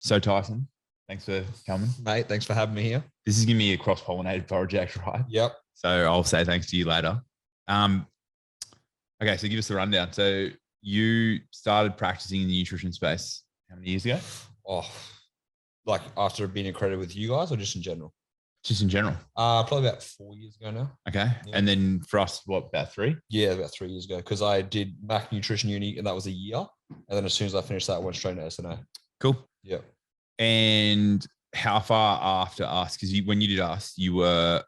So Tyson, thanks for coming. Mate, thanks for having me here. This is going to be a cross-pollinated project, right? Yep. So I'll say thanks to you later. Okay, so give us the rundown. So you started practicing in the nutrition space how many years ago? Oh, like after being accredited with you guys or just in general? Just in general. Probably about 4 years ago now. Okay. Yeah. And then for us, what, about 3? Yeah, about 3 years ago. Because I did Mac Nutrition Uni and that was a year. And then as soon as I finished that, I went straight into SNA. Cool. Yeah. And how far after us? Because when you did us, you were,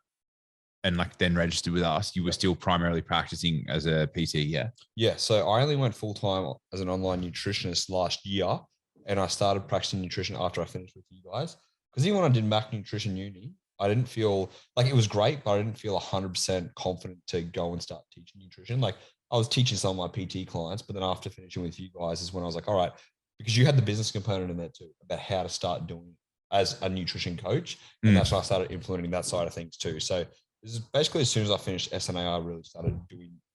and like then registered with us, you were still primarily practicing as a PT, yeah? Yeah. So I only went full-time as an online nutritionist last year. And I started practicing nutrition after I finished with you guys. Because even when I did Mac Nutrition Uni, I didn't feel like it was great, but I didn't feel 100% confident to go and start teaching nutrition. Like I was teaching some of my PT clients, but then after finishing with you guys is when I was like, all right, because you had the business component in there too, about how to start doing it as a nutrition coach. And that's when I started implementing that side of things too. So this is basically as soon as I finished SNA, I really started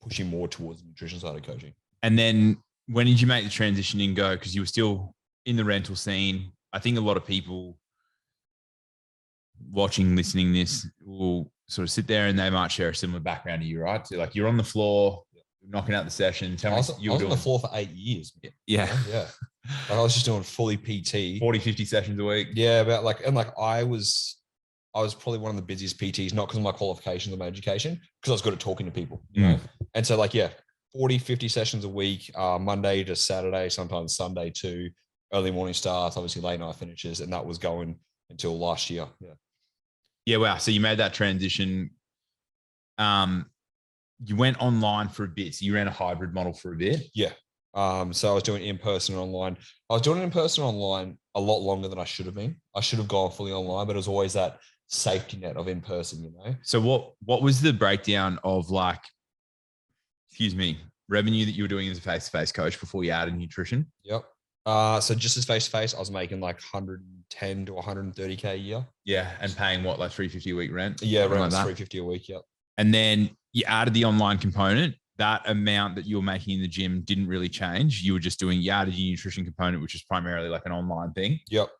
pushing more towards the nutrition side of coaching. And then when did you make the transition and go? Because you were still in the rental scene. I think a lot of people watching, listening this will sort of sit there and they might share a similar background to you, right? So like you're on the floor, knocking out the session. I was on the floor for 8 years. Yeah. Yeah. Like I was just doing fully PT. 40, 50 sessions a week. Yeah. I was probably one of the busiest PTs, not because of my qualifications or my education, because I was good at talking to people, you know? And so 40, 50 sessions a week, Monday to Saturday, sometimes Sunday too, early morning starts, obviously late night finishes. And that was going until last year. Yeah. Yeah. Wow. So you made that transition. You went online for a bit. So you ran a hybrid model for a bit. Yeah. So I was doing in-person and online. I was doing in-person and online a lot longer than I should have been. I should have gone fully online, but it was always that safety net of in-person, you know? So what was the breakdown of revenue that you were doing as a face-to-face coach before you added nutrition? Yep. So just as face-to-face, I was making like 110 to 130K a year. Yeah. And paying what, like $350 a week rent? Yeah, around like $350 a week. Yep. And then you added the online component. That amount that you were making in the gym didn't really change. You were just you added your nutrition component, which is primarily like an online thing. Yep.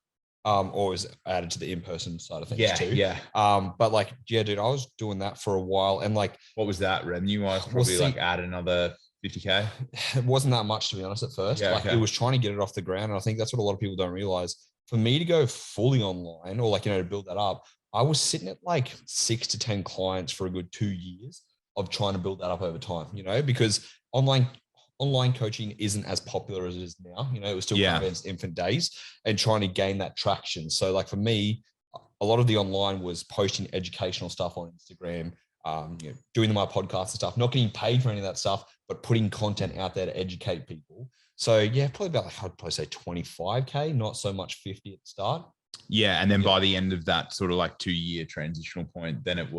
Or was added to the in-person side of things too. Yeah. But dude, I was doing that for a while. And what was that revenue wise? Probably add another 50K. It wasn't that much, to be honest, at first. Yeah, It was trying to get it off the ground. And I think that's what a lot of people don't realize. For me to go fully online or to build that up, I was sitting at 6 to 10 clients for a good 2 years of trying to build that up over time, because online coaching isn't as popular as it is now. It was still kind of in its infant days and trying to gain that traction. So for me, a lot of the online was posting educational stuff on Instagram, doing my podcast and stuff, not getting paid for any of that stuff, but putting content out there to educate people. So yeah, probably about I'd probably say 25K, not so much 50 at the start. Yeah. And then by the end of that sort of 2-year transitional point, then it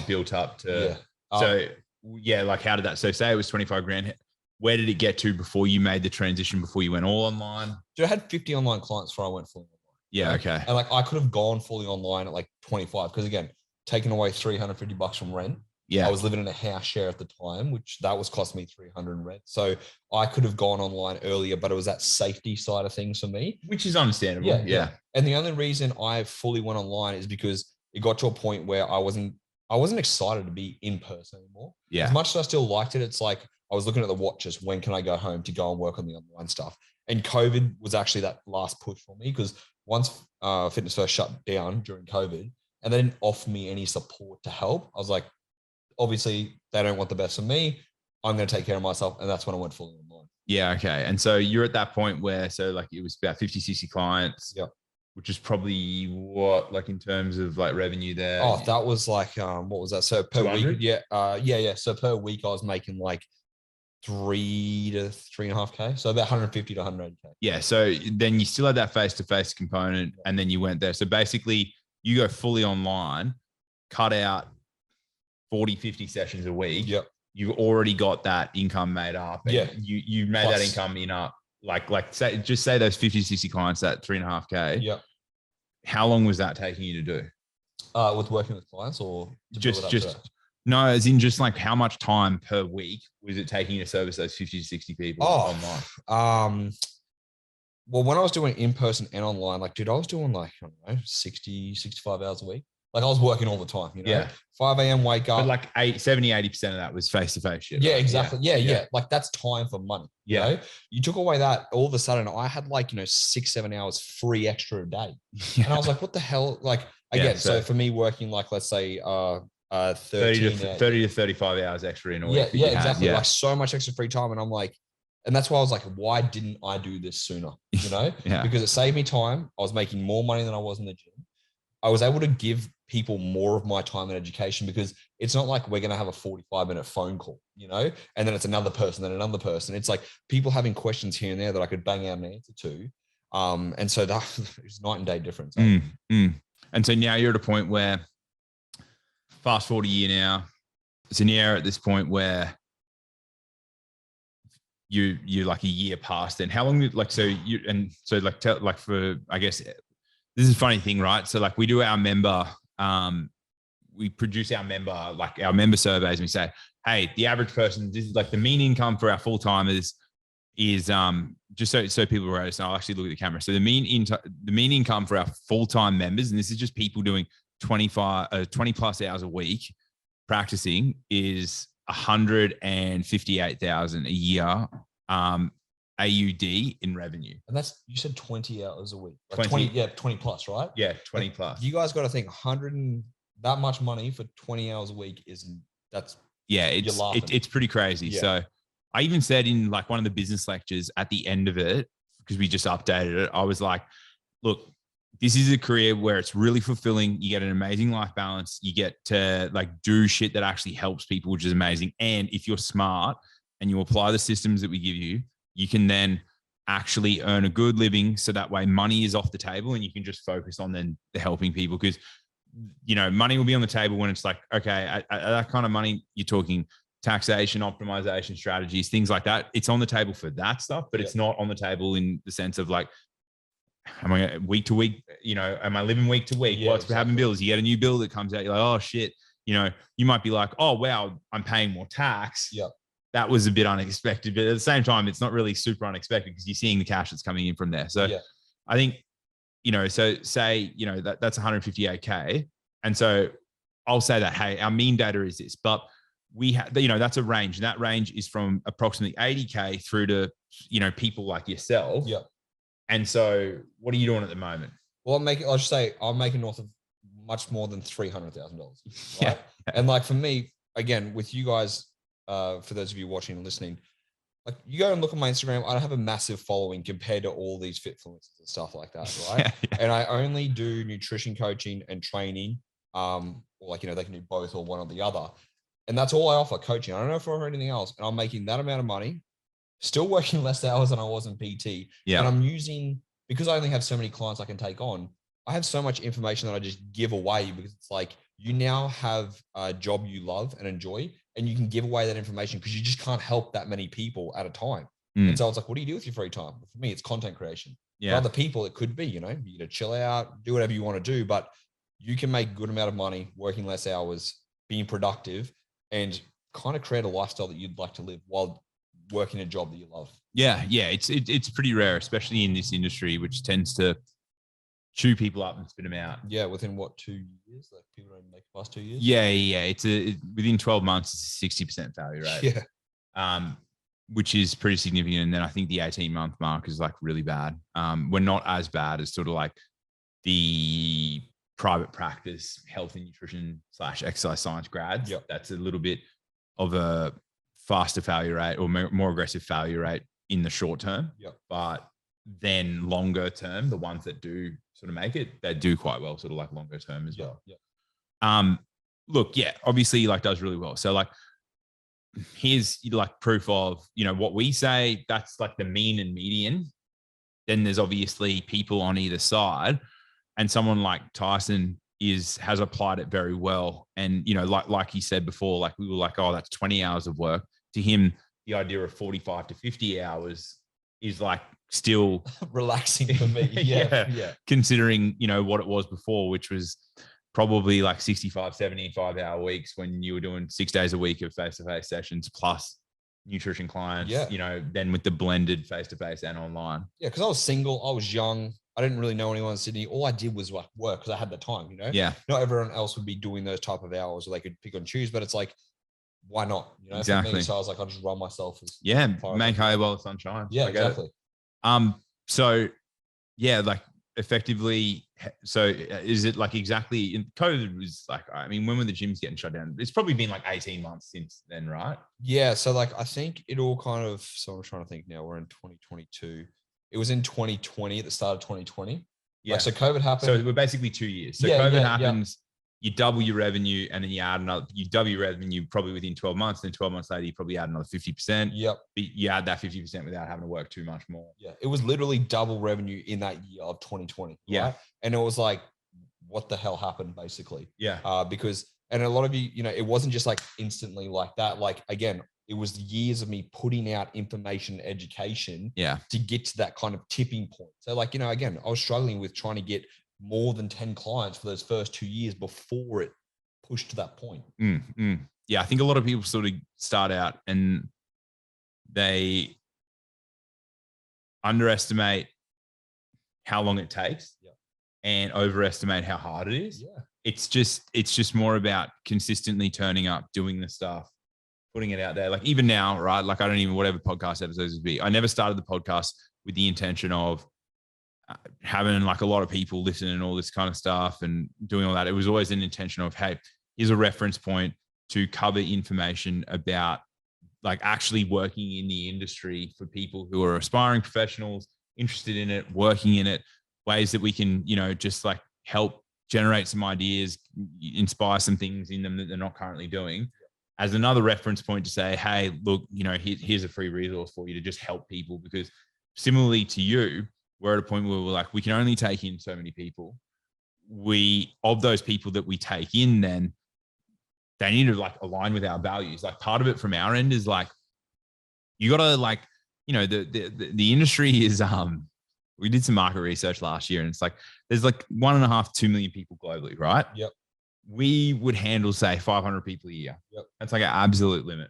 built up to, how did that, so say it was 25 grand. Where did it get to before you made the transition, before you went all online? Dude, I had 50 online clients before I went fully online. Yeah. Okay. And I could have gone fully online at 25. Cause again, taking away $350 from rent. Yeah. I was living in a house share at the time, which that was costing me $300 in rent. So I could have gone online earlier, but it was that safety side of things for me. Which is understandable. Yeah. And the only reason I fully went online is because it got to a point where I wasn't excited to be in person anymore. Yeah. As much as I still liked it, it's I was looking at the watches. When can I go home to go and work on the online stuff? And COVID was actually that last push for me, because once fitness first shut down during COVID and they didn't offer me any support to help, I was like, obviously they don't want the best of me. I'm going to take care of myself. And that's when I went fully online. Yeah. Okay. And so you're at that point where, it was about 50, 60 clients. Yep. Which is probably what, in terms of revenue there? Oh, that was what was that? So per 200? week, yeah. So per week I was making 3 to 3.5K. So about 150 to 180K. Yeah. So then you still had that face-to-face component and then you went there. So basically you go fully online, cut out 40, 50 sessions a week. Yep. You already got that income made up. And you made that income up. Say those 50, 60 clients at 3.5K. Yep. How long was that taking you to do? With working with clients or no, as in how much time per week was it taking you to service those 50 to 60 people online? Well, when I was doing in person and online, like, dude, I was doing like, I don't know, 60, 65 hours a week. Like I was working all the time, you know, Yeah. 5 a.m. wake up. But like 80% of that was face-to-face shit. Yeah, right? exactly. Yeah. Like that's time for money. You know, you took away that, all of a sudden I had like, 6-7 hours free extra a day. And I was like, what the hell? Like, again, so for me working like, let's say, 30 to 35 hours extra in a week. Yeah, exactly. Like so much extra free time. And I'm like, and that's why I was like, why didn't I do this sooner? You know, because it saved me time. I was making more money than I was in the gym. I was able to give people more of my time and education, because it's not like we're going to have a 45-minute phone call, you know, and then it's another person, then another person. It's like people having questions here and there that I could bang out an answer to. And so that is night and day difference. And so now you're at a point where, fast forward a year now, it's an year at this point where you're like a year past. And how long did for, I guess this is a funny thing, right? So like we do our member, we produce our member surveys, and we say, hey, the average person, this is like the mean income for our full timers is just so people write us. And I'll actually look at the camera. So the mean income for our full-time members, and this is just people doing 20 plus hours a week practicing, is 158,000 a year AUD in revenue. And that's, you said 20 hours a week. Like 20 plus, right? Yeah, 20 plus. You guys got to think 100 and that much money for 20 hours a week it's pretty crazy. Yeah. So I even said in like one of the business lectures at the end of it, because we just updated it, I was like, look, this is a career where it's really fulfilling. You get an amazing life balance. You get to like do shit that actually helps people, which is amazing. And if you're smart and you apply the systems that we give you, you can then actually earn a good living. So that way money is off the table and you can just focus on then the helping people. Because, money will be on the table when it's like, okay, at that kind of money, you're talking taxation, optimization strategies, things like that. It's on the table for that stuff, but it's not on the table in the sense of like, am I week to week, am I living week to week? What's having bills? You get a new bill that comes out. You're like, oh shit. You might be like, oh, wow, I'm paying more tax. Yeah. That was a bit unexpected, but at the same time, it's not really super unexpected because you're seeing the cash that's coming in from there. So I think, so say, that's 158K. And so I'll say that, hey, our mean data is this, but we have, that's a range. And that range is from approximately 80K through to, people like yourself. Yeah. And so what are you doing at the moment? Well, I'm making north of much more than $300,000. Right? Yeah. And like for me, again, with you guys, for those of you watching and listening, like you go and look at my Instagram, I don't have a massive following compared to all these fitfluencers and stuff like that. Right. And I only do nutrition coaching and training. Or like, they can do both or one or the other. And that's all I offer, coaching. I don't offer anything else. And I'm making that amount of money, still working less hours than I was in PT. Yeah. And I'm using, because I only have so many clients I can take on, I have so much information that I just give away, because it's like, you now have a job you love and enjoy, and you can give away that information because you just can't help that many people at a time. And so it's like, what do you do with your free time? For me, it's content creation. Yeah. For other people, it could be, you to chill out, do whatever you want to do, but you can make a good amount of money working less hours, being productive, and kind of create a lifestyle that you'd like to live while working a job that you love. Yeah. It's pretty rare, especially in this industry, which tends to chew people up and spit them out. Yeah, within 2 years? Like people don't make it past 2 years? Yeah. It's within 12 months, it's a 60% failure rate. Yeah. Which is pretty significant. And then I think the 18-month mark is like really bad. We're not as bad as sort of like the private practice health and nutrition / exercise science grads. Yep. That's a little bit of a faster failure rate or more aggressive failure rate in the short term. Yep. But then longer term, the ones that do sort of make it, they do quite well, sort of like longer term as well. Yep. Look, obviously like does really well. So like, here's like proof of, what we say, that's like the mean and median. Then there's obviously people on either side, and someone like Tyson has applied it very well. And, like he said before, like we were like, oh, that's 20 hours of work. To him, the idea of 45 to 50 hours is like still relaxing for me. Yeah. Considering, what it was before, which was probably like 65, 75 hour weeks when you were doing 6 days a week of face-to-face sessions plus nutrition clients, then with the blended face-to-face and online. Yeah. Cause I was single. I was young. I didn't really know anyone in Sydney. All I did was like work because I had the time, Yeah. Not everyone else would be doing those type of hours or they could pick and choose, but it's like, why not? Exactly. For me, so I was like, I'll just run myself as make hay while the sun shines. Yeah, exactly. So yeah, like effectively, so is it like exactly in COVID was like, I mean, when were the gyms getting shut down? It's probably been like 18 months since then, right? Yeah. So like, I think it all kind of, so I'm trying to think now, we're in 2022. It was in 2020 at the start of 2020. Yeah. Like, so COVID happened. So we're basically 2 years. So COVID happens, you double your revenue and then you add another, you double your revenue probably within 12 months. Then 12 months later, you probably add another 50%. Yep. But you add that 50% without having to work too much more. Yeah. It was literally double revenue in that year of 2020. Right? Yeah. And it was like, what the hell happened basically? Yeah. Because, and a lot of you, it wasn't just like instantly like that. Like, again, it was years of me putting out information, education to get to that kind of tipping point. So like, again, I was struggling with trying to get more than 10 clients for those first 2 years before it pushed to that point. Yeah. I think a lot of people sort of start out and they underestimate how long it takes and overestimate how hard it is. Yeah. It's just more about consistently turning up, doing the stuff, putting it out there. Like even now, right? Like I don't even, whatever podcast episodes would be, I never started the podcast with the intention of having like a lot of people listening and all this kind of stuff and doing all that. It was always an intention of, hey, here's a reference point to cover information about like actually working in the industry for people who are aspiring professionals, interested in it, working in it, ways that we can, just like help generate some ideas, inspire some things in them that they're not currently doing, as another reference point to say, hey, look, here's a free resource for you to just help people. Because similarly to you, we're at a point where we're like, we can only take in so many people. Of those people that we take in, then they need to like align with our values. Like part of it from our end is like, you got to like, the industry is, we did some market research last year and it's like, there's like 1.5, 2 million people globally, right? Yep. We would handle say 500 people a year. Yep. That's like an absolute limit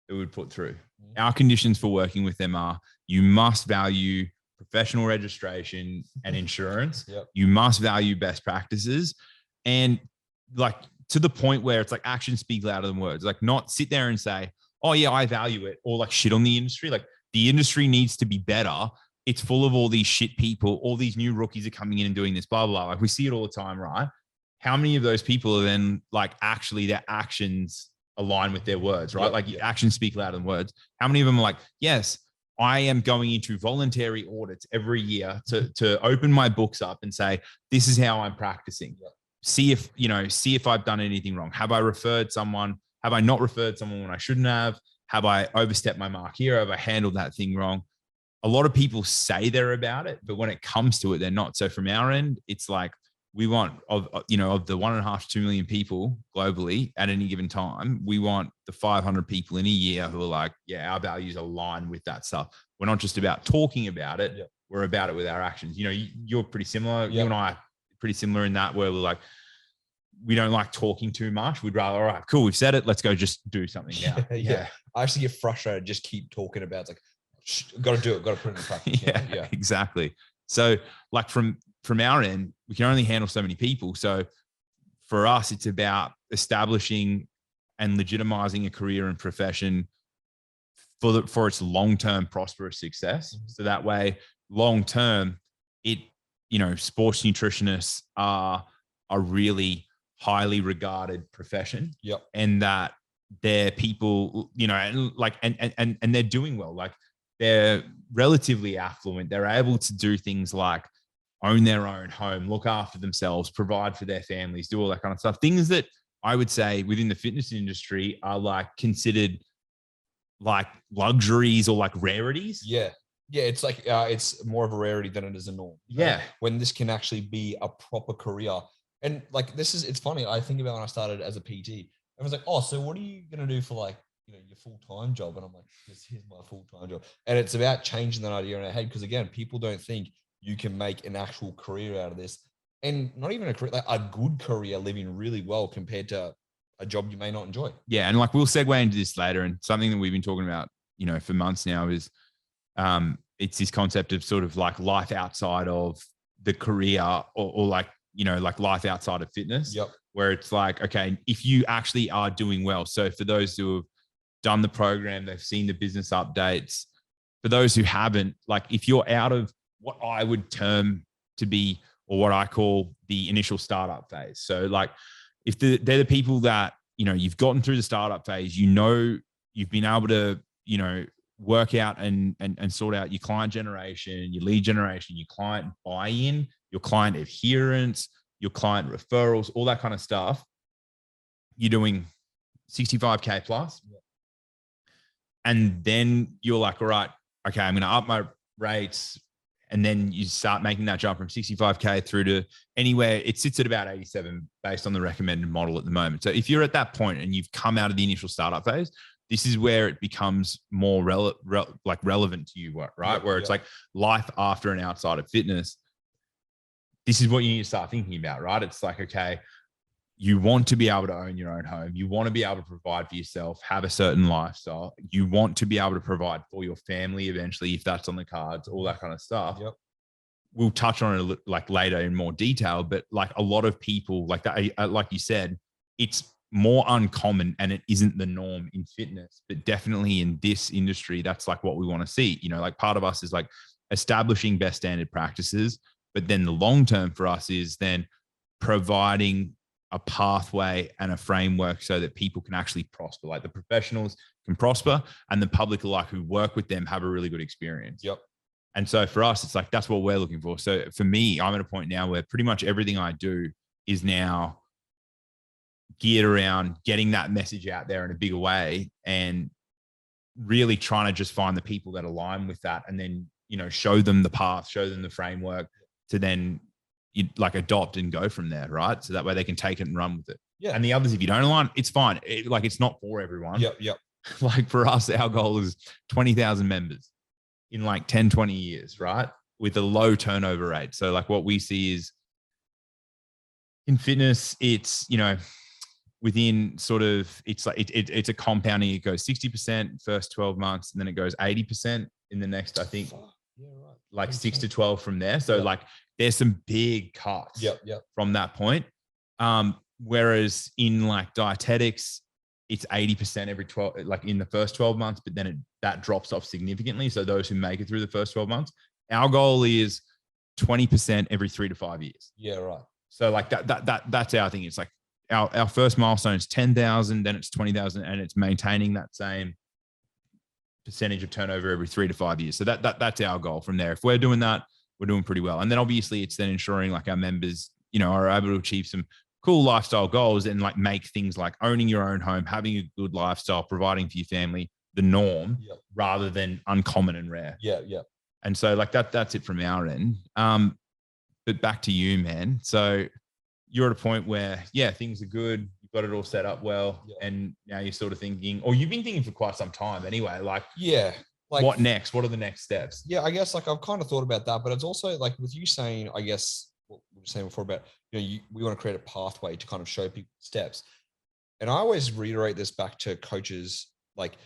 that we would put through. Our conditions for working with them are you must value professional registration and insurance. Yep. You must value best practices. And like to the point where it's like actions speak louder than words. Like not sit there and say, oh yeah, I value it, or like shit on the industry. Like the industry needs to be better. It's full of all these shit people. All these new rookies are coming in and doing this, blah, blah, blah. Like we see it all the time, right? How many of those people are then like actually their actions align with their words, right? Like actions speak louder than words. How many of them are like, yes, I am going into voluntary audits every year to open my books up and say, this is how I'm practicing. See if I've done anything wrong. Have I referred someone? Have I not referred someone when I shouldn't have? Have I overstepped my mark here? Have I handled that thing wrong? A lot of people say they're about it, but when it comes to it, they're not. So from our end, it's like, we want of the 1.5 to 2 million people globally at any given time, we want the 500 people in a year who are like, yeah, our values align with that stuff. We're not just about talking about it. Yep. We're about it with our actions. You're pretty similar. Yep. You and I are pretty similar in that where we're like, we don't like talking too much. We'd rather, all right, cool, we've said it. Let's go just do something now. Yeah. I actually get frustrated. Just keep talking about it. It's like, got to do it. Got to put it in practice. Yeah, exactly. So like from our end, we can only handle so many people. So for us, it's about establishing and legitimizing a career and profession for its long-term prosperous success. So that way, long-term, sports nutritionists are a really highly regarded profession. Yep. And that they're people, and they're doing well. Like they're relatively affluent. They're able to do things like own their own home, look after themselves, provide for their families, do all that kind of stuff. Things that I would say within the fitness industry are like considered like luxuries or like rarities. Yeah. Yeah. It's like, it's more of a rarity than it is a norm. Yeah. When this can actually be a proper career. And like, it's funny. I think about when I started as a PT, everyone's like, oh, so what are you going to do for like, your full-time job? And I'm like, here's my full-time job. And it's about changing that idea in our head. Because again, people don't think you can make an actual career out of this, and not even a career, like a good career, living really well compared to a job you may not enjoy. Yeah. And like, we'll segue into this later. And something that we've been talking about, you know, for months now is it's this concept of sort of like life outside of the career or like, you know, like life outside of fitness. Yep. Where it's like, okay, if you actually are doing well. So for those who have done the program, they've seen the business updates. For those who haven't, like if you're out of what I would term to be, or what I call the initial startup phase. So like if they're the people that, you know, you've gotten through the startup phase, you know, you've been able to, you know, work out and sort out your client generation, your lead generation, your client buy-in, your client adherence, your client referrals, all that kind of stuff. You're doing 65K plus. Yeah. And then you're like, all right, okay, I'm going to up my rates. And then you start making that jump from 65K through to anywhere. It sits at about 87 based on the recommended model at the moment. So if you're at that point and you've come out of the initial startup phase, this is where it becomes more relevant to you, right? Where it's like life after and outside of fitness. This is what you need to start thinking about, right? It's like, okay, you want to be able to own your own home. You want to be able to provide for yourself, have a certain lifestyle. You want to be able to provide for your family eventually, if that's on the cards, all that kind of stuff. Yep. We'll touch on it like later in more detail, but like a lot of people like that, like you said, it's more uncommon and it isn't the norm in fitness, but definitely in this industry, that's like what we want to see. You know, like part of us is like establishing best standard practices, but then the long term for us is then providing a pathway and a framework so that people can actually prosper. Like the professionals can prosper and the public alike who work with them have a really good experience. Yep. And so for us, it's like, that's what we're looking for. So for me, I'm at a point now where pretty much everything I do is now geared around getting that message out there in a bigger way and really trying to just find the people that align with that and then, you know, show them the path, show them the framework to then you like adopt and go from there, right? So that way they can take it and run with it. Yeah. And the others, if you don't align, it's fine. It's not for everyone. Yep. Like for us, our goal is 20,000 members in like 10, 20 years, right? With a low turnover rate. So like what we see is in fitness, it's, you know, within sort of, it's like, it's a compounding. It goes 60% first 12 months, and then it goes 80% in the next, I think, like 6 to 12 from there. So like there's some big cuts from that point. Whereas in like dietetics, it's 80% every 12, like in the first 12 months, but then that drops off significantly. So those who make it through the first 12 months, our goal is 20% every 3 to 5 years. Yeah. Right. So like that's our thing. It's like our first milestone is 10,000, then it's 20,000, and it's maintaining that same percentage of turnover every 3 to 5 years. So that's our goal from there. If we're doing that, we're doing pretty well. And then obviously it's then ensuring like our members, you know, are able to achieve some cool lifestyle goals and like make things like owning your own home, having a good lifestyle, providing for your family, the norm rather than uncommon and rare. Yeah. And so like that's it from our end. But back to you, man. So you're at a point where, things are good. You've got it all set up well. Yeah. And now you're sort of thinking, or you've been thinking for quite some time anyway, like, like what next? What are the next steps? Yeah, I guess like I've kind of thought about that, but it's also like with you saying, I guess what we were saying before about, you know, we want to create a pathway to kind of show people steps. And I always reiterate this back to coaches, like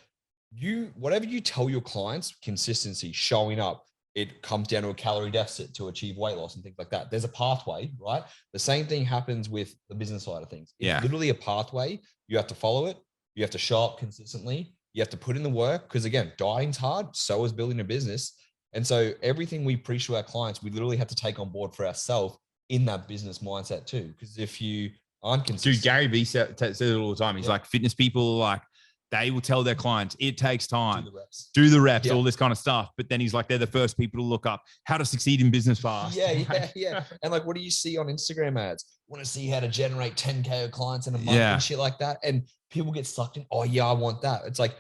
whatever you tell your clients, consistency, showing up, it comes down to a calorie deficit to achieve weight loss and things like that. There's a pathway, right? The same thing happens with the business side of things. It's literally a pathway. You have to follow it. You have to show up consistently. You have to put in the work because, again, dieting's hard. So is building a business. And so everything we preach to our clients, we literally have to take on board for ourselves in that business mindset too. Because if you aren't consistent. Dude, Gary Vee says it all the time. He's like, fitness people like, they will tell their clients, it takes time, do the reps, all this kind of stuff. But then he's like, they're the first people to look up how to succeed in business fast. Yeah. And like, what do you see on Instagram ads? Want to see how to generate 10K of clients in a month and shit like that. And people get sucked in. Oh yeah, I want that. It's like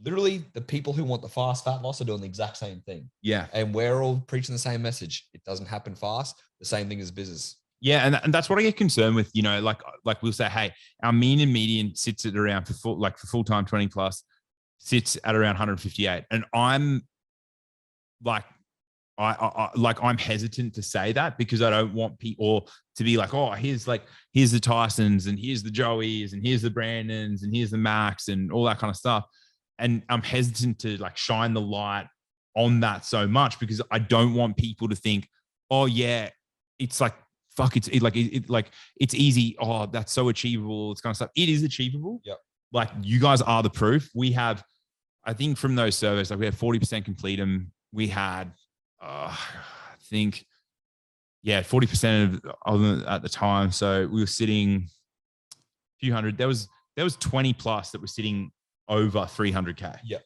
literally the people who want the fast fat loss are doing the exact same thing. Yeah. And we're all preaching the same message. It doesn't happen fast. The same thing as business. Yeah, and that's what I get concerned with. You know, like we'll say, hey, our mean and median sits at around for full time 20 plus sits at around 158, and I'm like I'm hesitant to say that because I don't want people to be like, oh, here's the Tysons and here's the Joeys and here's the Brandons and here's the Max and all that kind of stuff. And I'm hesitant to like shine the light on that so much because I don't want people to think, oh yeah, it's like, fuck, it's easy. Oh, that's so achievable. It's kind of stuff. It is achievable. Yep. Like you guys are the proof. We have, I think from those surveys, like we had 40% complete them. We had, I think, 40% of them at the time. So we were sitting a few hundred. There was 20 plus that were sitting over 300K. Yeah.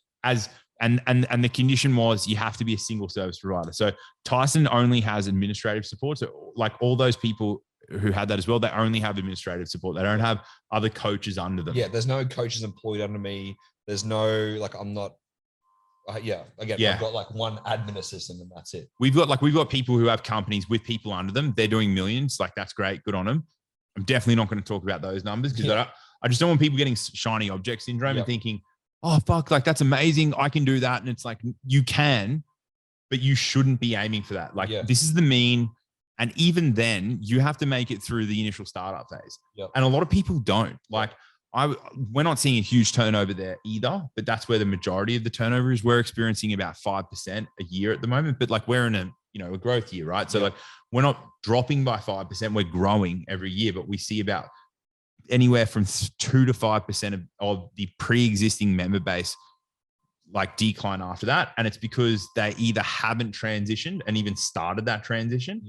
And the condition was you have to be a single service provider. So Tyson only has administrative support. So like all those people who had that as well, they only have administrative support. They don't have other coaches under them. Yeah. There's no coaches employed under me. There's no, like, I'm not, I've got like one admin assistant and that's it. We've got people who have companies with people under them. They're doing millions. Like that's great. Good on them. I'm definitely not going to talk about those numbers because I just don't want people getting shiny object syndrome and thinking, oh, fuck, like that's amazing. I can do that. And it's like, you can, but you shouldn't be aiming for that. Like this is the mean. And even then you have to make it through the initial startup phase. Yep. And a lot of people don't. Like we're not seeing a huge turnover there either, but that's where the majority of the turnover is. We're experiencing about 5% a year at the moment, but like we're in a growth year, right? So like we're not dropping by 5%, we're growing every year, but we see about anywhere from 2 to 5% of the pre-existing member base like decline after that. And it's because they either haven't transitioned and even started that transition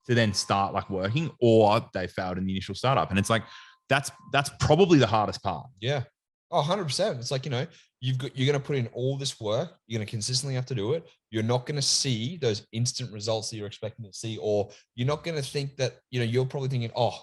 to then start like working, or they failed in the initial startup. And it's like, that's probably the hardest part. Yeah. Oh, 100%. It's like, you're going to put in all this work. You're going to consistently have to do it. You're not going to see those instant results that you're expecting to see, or you're not going to think that, you're probably thinking, oh,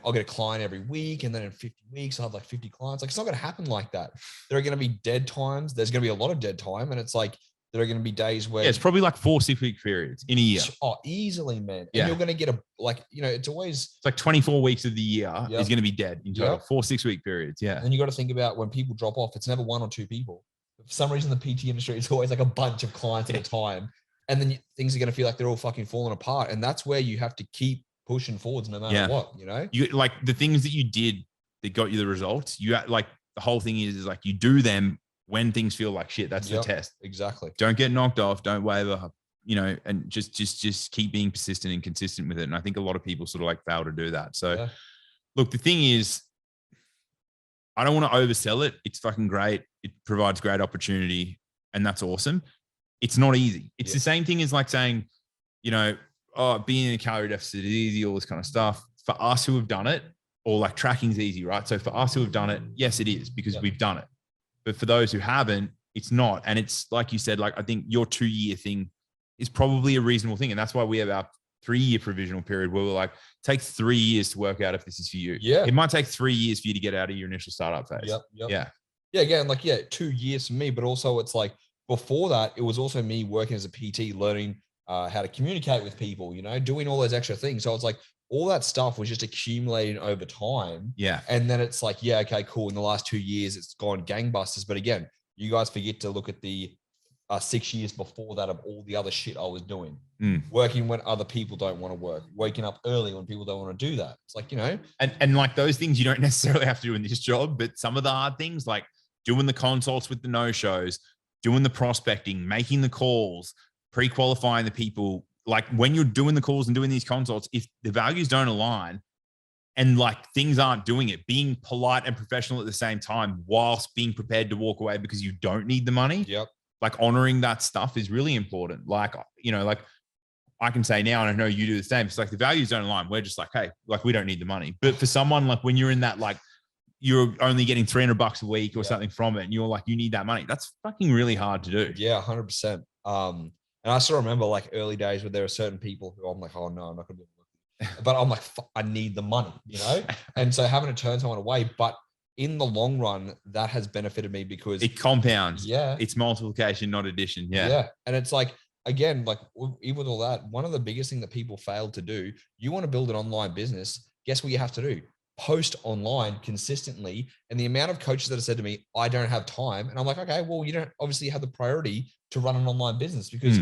I'll get a client every week. And then in 50 weeks, I'll have like 50 clients. Like, it's not going to happen like that. There are going to be dead times. There's going to be a lot of dead time. And it's like, there are going to be days where it's probably like 4 6-week periods in a year. Oh, easily, man. And you're going to get it's like 24 weeks of the year is going to be dead in total. 4 6-week periods. Yeah. And you got to think about when people drop off, it's never 1 or 2 people. For some reason, the PT industry, it's always like a bunch of clients at a time. And then things are going to feel like they're all fucking falling apart. And that's where you have to keep pushing forwards no matter what, You like the things that you did that got you the results. You like the whole thing is like you do them when things feel like shit. That's the test. Exactly. Don't get knocked off. Don't waver. And just keep being persistent and consistent with it. And I think a lot of people sort of like fail to do that. So, look, the thing is, I don't want to oversell it. It's fucking great. It provides great opportunity, and that's awesome. It's not easy. It's the same thing as like saying, being in a calorie deficit is easy, all this kind of stuff. For us who have done it, or like tracking is easy, right? So for us who have done it, yes, it is because we've done it. But for those who haven't, it's not. And it's like you said, like I think your 2-year thing is probably a reasonable thing. And that's why we have our 3-year provisional period where we're like, take 3 years to work out if this is for you. Yeah. It might take 3 years for you to get out of your initial startup phase. Yep. Yeah. Yeah. Again, 2 years for me, but also it's like before that, it was also me working as a PT, learning how to communicate with people, doing all those extra things. So it's like all that stuff was just accumulating over time. Yeah. And then it's like, okay, cool. In the last 2 years, it's gone gangbusters. But again, you guys forget to look at the 6 years before that of all the other shit I was doing. Working when other people don't want to work, waking up early when people don't want to do that. It's like, And like those things you don't necessarily have to do in this job, but some of the hard things like doing the consults with the no-shows, doing the prospecting, making the calls, pre-qualifying the people, like when you're doing the calls and doing these consults, if the values don't align and like things aren't doing it, being polite and professional at the same time, whilst being prepared to walk away because you don't need the money. Yep. Like honoring that stuff is really important. Like, like I can say now, and I know you do the same. It's like the values don't align. We're just like, hey, like we don't need the money. But for someone like when you're in that, like you're only getting $300 a week or something from it, and you're like, you need that money. That's fucking really hard to do. Yeah, 100%. And I still remember like early days where there are certain people who I'm like, oh no, I'm not going to do it. But I'm like, I need the money, And so having to turn someone away, but in the long run, that has benefited me because it compounds. Yeah. It's multiplication, not addition. Yeah. Yeah. And it's like, again, like even with all that, one of the biggest things that people fail to do, you want to build an online business. Guess what you have to do? Post online consistently. And the amount of coaches that have said to me, I don't have time. And I'm like, okay, well, you don't obviously have the priority to run an online business because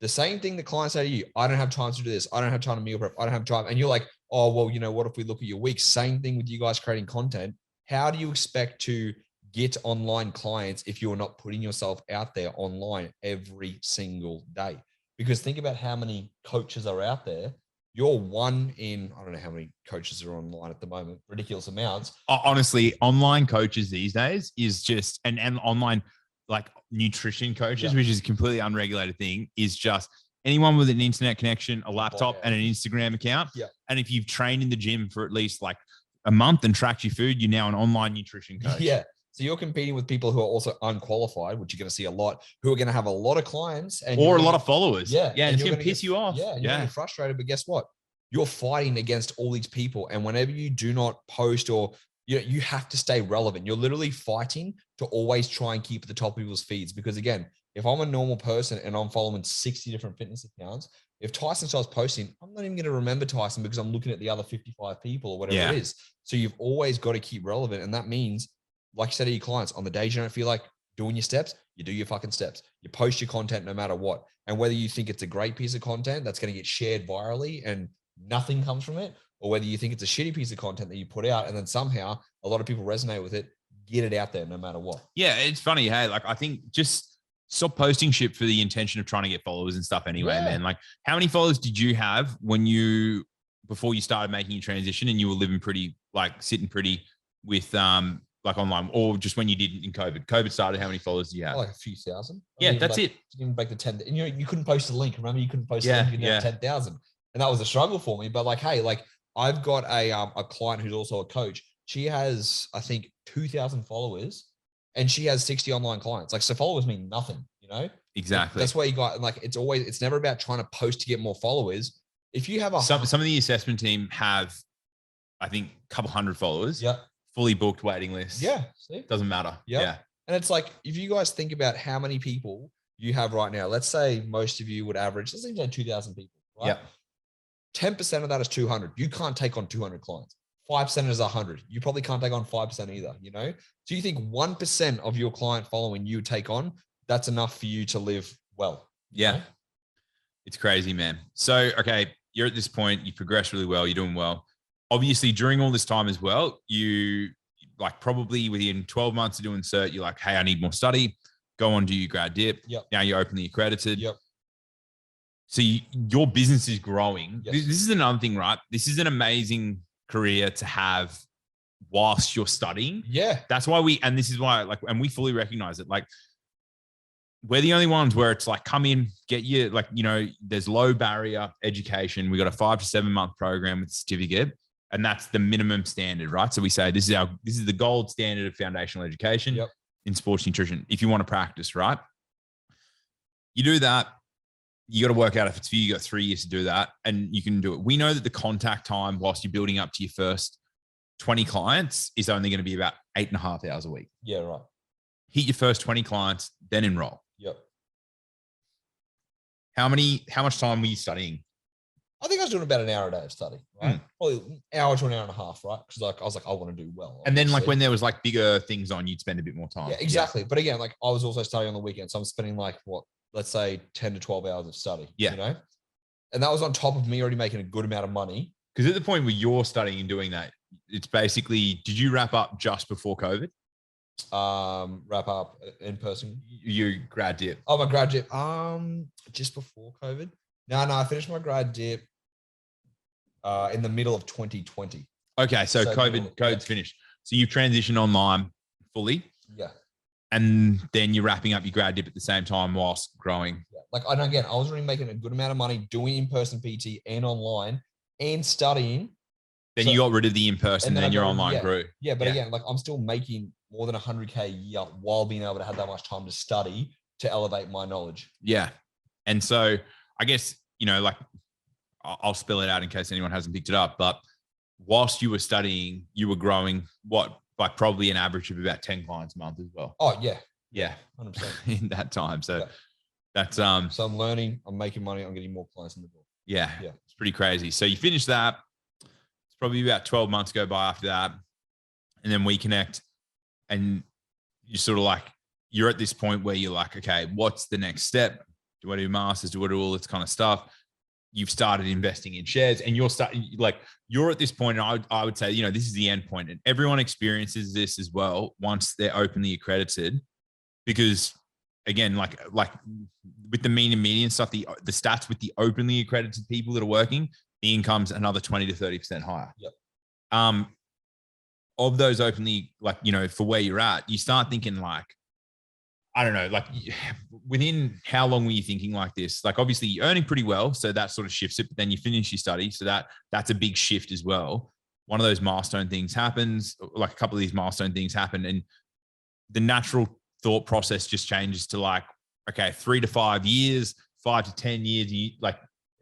The same thing the clients say to you, I don't have time to do this. I don't have time to meal prep. I don't have time. And you're like, oh, well, what if we look at your week? Same thing with you guys creating content. How do you expect to get online clients if you're not putting yourself out there online every single day? Because think about how many coaches are out there. You're one in, I don't know how many coaches are online at the moment, ridiculous amounts. Honestly, online coaches these days is just, and online like nutrition coaches, which is a completely unregulated thing, is just anyone with an internet connection, a laptop, and an Instagram account. Yeah. And if you've trained in the gym for at least like a month and tracked your food, you're now an online nutrition coach. Yeah. So you're competing with people who are also unqualified, which you're going to see a lot, who are going to have a lot of clients or a lot of followers. Yeah. Yeah. And it's going to piss you off. Yeah. And you're going to get frustrated. But guess what? You're fighting against all these people. And whenever you do not post or you have to stay relevant, you're literally fighting to always try and keep at the top of people's feeds. Because again, if I'm a normal person and I'm following 60 different fitness accounts, if Tyson starts posting, I'm not even going to remember Tyson because I'm looking at the other 55 people or whatever it is. So you've always got to keep relevant. And that means, like you said to your clients, on the days you don't feel like doing your steps, you do your fucking steps. You post your content no matter what. And whether you think it's a great piece of content that's going to get shared virally and nothing comes from it, or whether you think it's a shitty piece of content that you put out and then somehow a lot of people resonate with it, get it out there no matter what. Yeah, it's funny. Hey, like I think just stop posting shit for the intention of trying to get followers and stuff anyway, man. Like how many followers did you have before you started making your transition and you were living pretty, like sitting pretty with like online, or just when you did in COVID? COVID started, how many followers do you have? Like a few thousand. Yeah, that's it. Didn't even break the 10. And you couldn't post a link. Remember, you couldn't post a link. You didn't have 10,000. And that was a struggle for me. But like, hey, like I've got a client who's also a coach. She has, I think, 2,000 followers and she has 60 online clients. Like, so followers mean nothing, Exactly. That's why you got, like, it's never about trying to post to get more followers. If you have some of the assessment team have, I think, a couple hundred followers. Yeah. Fully booked waiting list. Yeah. See? Doesn't matter. Yeah. And it's like, if you guys think about how many people you have right now, let's say most of you would average, let's say 2,000 people, right? Yeah. 10% of that is 200. You can't take on 200 clients. 5% is 100. You probably can't take on 5% either, So you think 1% of your client following you take on, that's enough for you to live well. Yeah. It's crazy, man. So, okay, you're at this point, you progressed really well. You're doing well. Obviously, during all this time as well, you like probably within 12 months of doing cert, you're like, hey, I need more study. Go on, do your grad dip. Yep. Now you're openly accredited. Yep. So your business is growing. Yes. This is another thing, right? This is an amazing career to have whilst you're studying. Yeah. That's why and this is why, like, and we fully recognize it. Like, we're the only ones where it's like, come in, get you, like, there's low barrier education. We got a 5 to 7 month program with a certificate. And that's the minimum standard, right? So we say this is the gold standard of foundational education in sports nutrition. If you want to practice, right? You do that. You got to work out if it's for you. You got 3 years to do that, and you can do it. We know that the contact time whilst you're building up to your first 20 clients is only going to be about 8.5 hours a week. Yeah, right. Hit your first 20 clients, then enroll. Yep. How much time were you studying? I think I was doing about an hour a day of study, right? Probably an hour to an hour and a half, right? Because I was like, I want to do well. And then like when there was like bigger things on, you'd spend a bit more time. Yeah, exactly. Yeah. But again, like I was also studying on the weekend. So I'm spending like let's say 10 to 12 hours of study, And that was on top of me already making a good amount of money. Because at the point where you're studying and doing that, it's basically, did you wrap up just before COVID? Wrap up in person. You grad dip. Oh, my grad dip. Just before COVID. No, I finished my grad dip in the middle of 2020. Okay, so COVID's finished. So you've transitioned online fully. Yeah. And then you're wrapping up your grad dip at the same time whilst growing. Yeah. Like, I was really making a good amount of money doing in-person PT and online and studying. Then you got rid of the in-person and then your online grew. Yeah, but again, like I'm still making more than 100K a year while being able to have that much time to study to elevate my knowledge. Yeah. And so I guess, like I'll spell it out in case anyone hasn't picked it up, but whilst you were studying, you were growing like probably an average of about 10 clients a month as well. Oh yeah. Yeah. 100%. In that time. So that's, so I'm learning, I'm making money, I'm getting more clients in the door. Yeah. It's pretty crazy. So you finish that. It's probably about 12 months go by after that. And then we connect and you sort of like, you're at this point where you're like, okay, what's the next step? do I do masters? Do I do all this kind of stuff? You've started investing in shares, and you're at this point. And I would say, this is the end point, and everyone experiences this as well once they're openly accredited, because again, like with the mean and median stuff, the stats with the openly accredited people that are working, the income's another 20 to 30% higher. Yep. Of those openly, for where you're at, you start thinking I don't know, within how long were you thinking like this? Like, obviously you're earning pretty well, so that sort of shifts it, but then you finish your study. So that's a big shift as well. One of those milestone things happens, like a couple of these milestone things happen, and the natural thought process just changes to okay, 3 to 5 years, 5 to 10 years,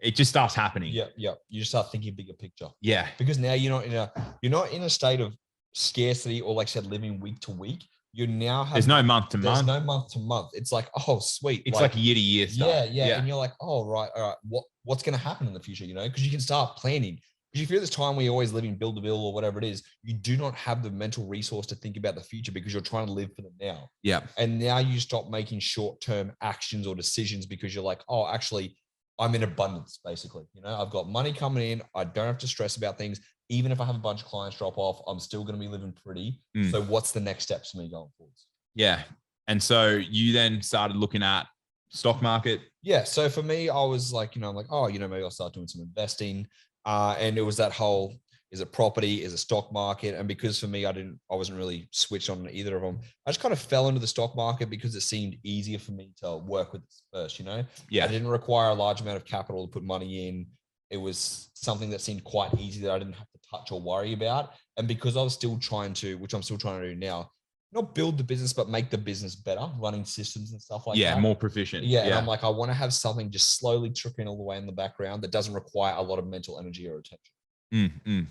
it just starts happening. Yeah. You just start thinking bigger picture. Yeah. Because now you're not in a state of scarcity, or like I said, living week to week. You now have, there's no month to month. There's no month to month. It's like, oh, sweet. It's like year to year stuff. Yeah. And you're like, oh, right. All right. What's going to happen in the future? Because you can start planning. Because if you're at this time where you're always living Build-A-Bill or whatever it is, you do not have the mental resource to think about the future, because you're trying to live for the now. Yeah. And now you stop making short-term actions or decisions because you're like, oh, actually, I'm in abundance, basically. I've got money coming in. I don't have to stress about things. Even if I have a bunch of clients drop off, I'm still going to be living pretty. So what's the next steps for me going forwards? Yeah. And so you then started looking at stock market. Yeah. So for me, I was like, I'm like, oh, maybe I'll start doing some investing. And it was that whole, is it property? Is it stock market? And because for me, I wasn't really switched on either of them. I just kind of fell into the stock market because it seemed easier for me to work with first, Yeah. I didn't require a large amount of capital to put money in. It was something that seemed quite easy that I didn't have to touch or worry about. And because I was still trying to, which I'm still trying to do now, not build the business, but make the business better, running systems and stuff like that. Yeah, more proficient. Yeah. And I'm like, I want to have something just slowly trickling all the way in the background that doesn't require a lot of mental energy or attention.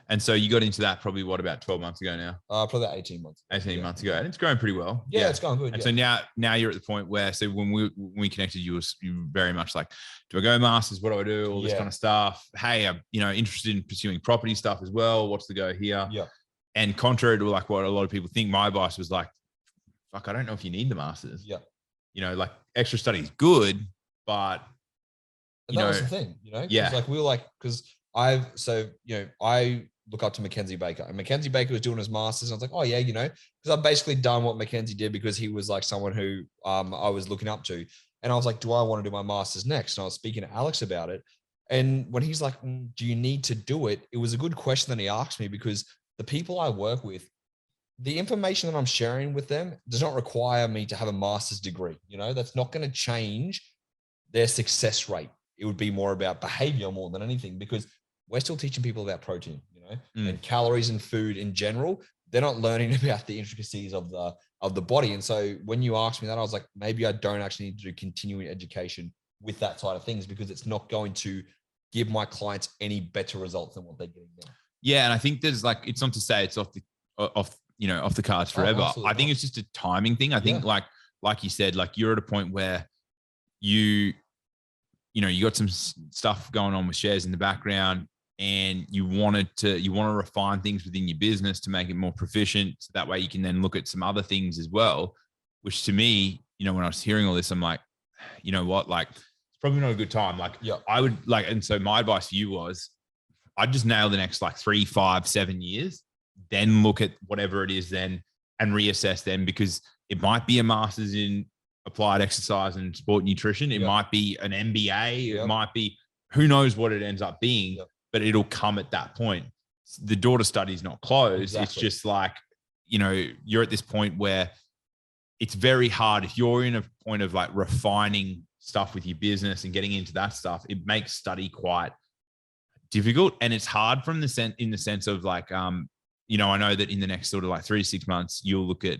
And so you got into that probably about 12 months ago now? Probably about 18 months. 18 months ago. And it's going pretty well. Yeah, it's going good. And so now you're at the point where, so when we connected, you were very much like, do I go masters? What do I do? All this kind of stuff. Hey, I'm, interested in pursuing property stuff as well. What's the go here? Yeah. And contrary to what a lot of people think, my advice was like, fuck, I don't know if you need the masters. Yeah. Extra study is good, but that was the thing, Yeah. Like we were like, because I look up to Mackenzie Baker, and Mackenzie Baker was doing his masters. And I was like, oh yeah, because I've basically done what Mackenzie did because he was like someone who I was looking up to. And I was like, do I want to do my masters next? And I was speaking to Alex about it. And when he's like, do you need to do it? It was a good question that he asked me, because the people I work with, the information that I'm sharing with them does not require me to have a master's degree. That's not going to change their success rate. It would be more about behavior more than anything, because we're still teaching people about protein, and calories and food in general. They're not learning about the intricacies of the body. And so when you asked me that, I was like, maybe I don't actually need to do continuing education with that side of things, because it's not going to give my clients any better results than what they're getting now. Yeah. And I think there's it's not to say it's off the cards forever. I think it's just a timing thing. I think like you said, you're at a point where you got some stuff going on with shares in the background, and you want to refine things within your business to make it more proficient. So that way you can then look at some other things as well, which to me, when I was hearing all this, I'm like, you know what, it's probably not a good time. I would and so my advice for you was, I'd just nail the next 3, 5, 7 years, then look at whatever it is then and reassess them, because it might be a master's in applied exercise and sport nutrition. It might be an MBA. It might be, who knows what it ends up being, but it'll come at that point. The door to study is not closed. Exactly. It's just you're at this point where it's very hard. If you're in a point of refining stuff with your business and getting into that stuff, it makes study quite difficult. And it's hard in the sense of I know that in the next sort of 3 to 6 months, you'll look at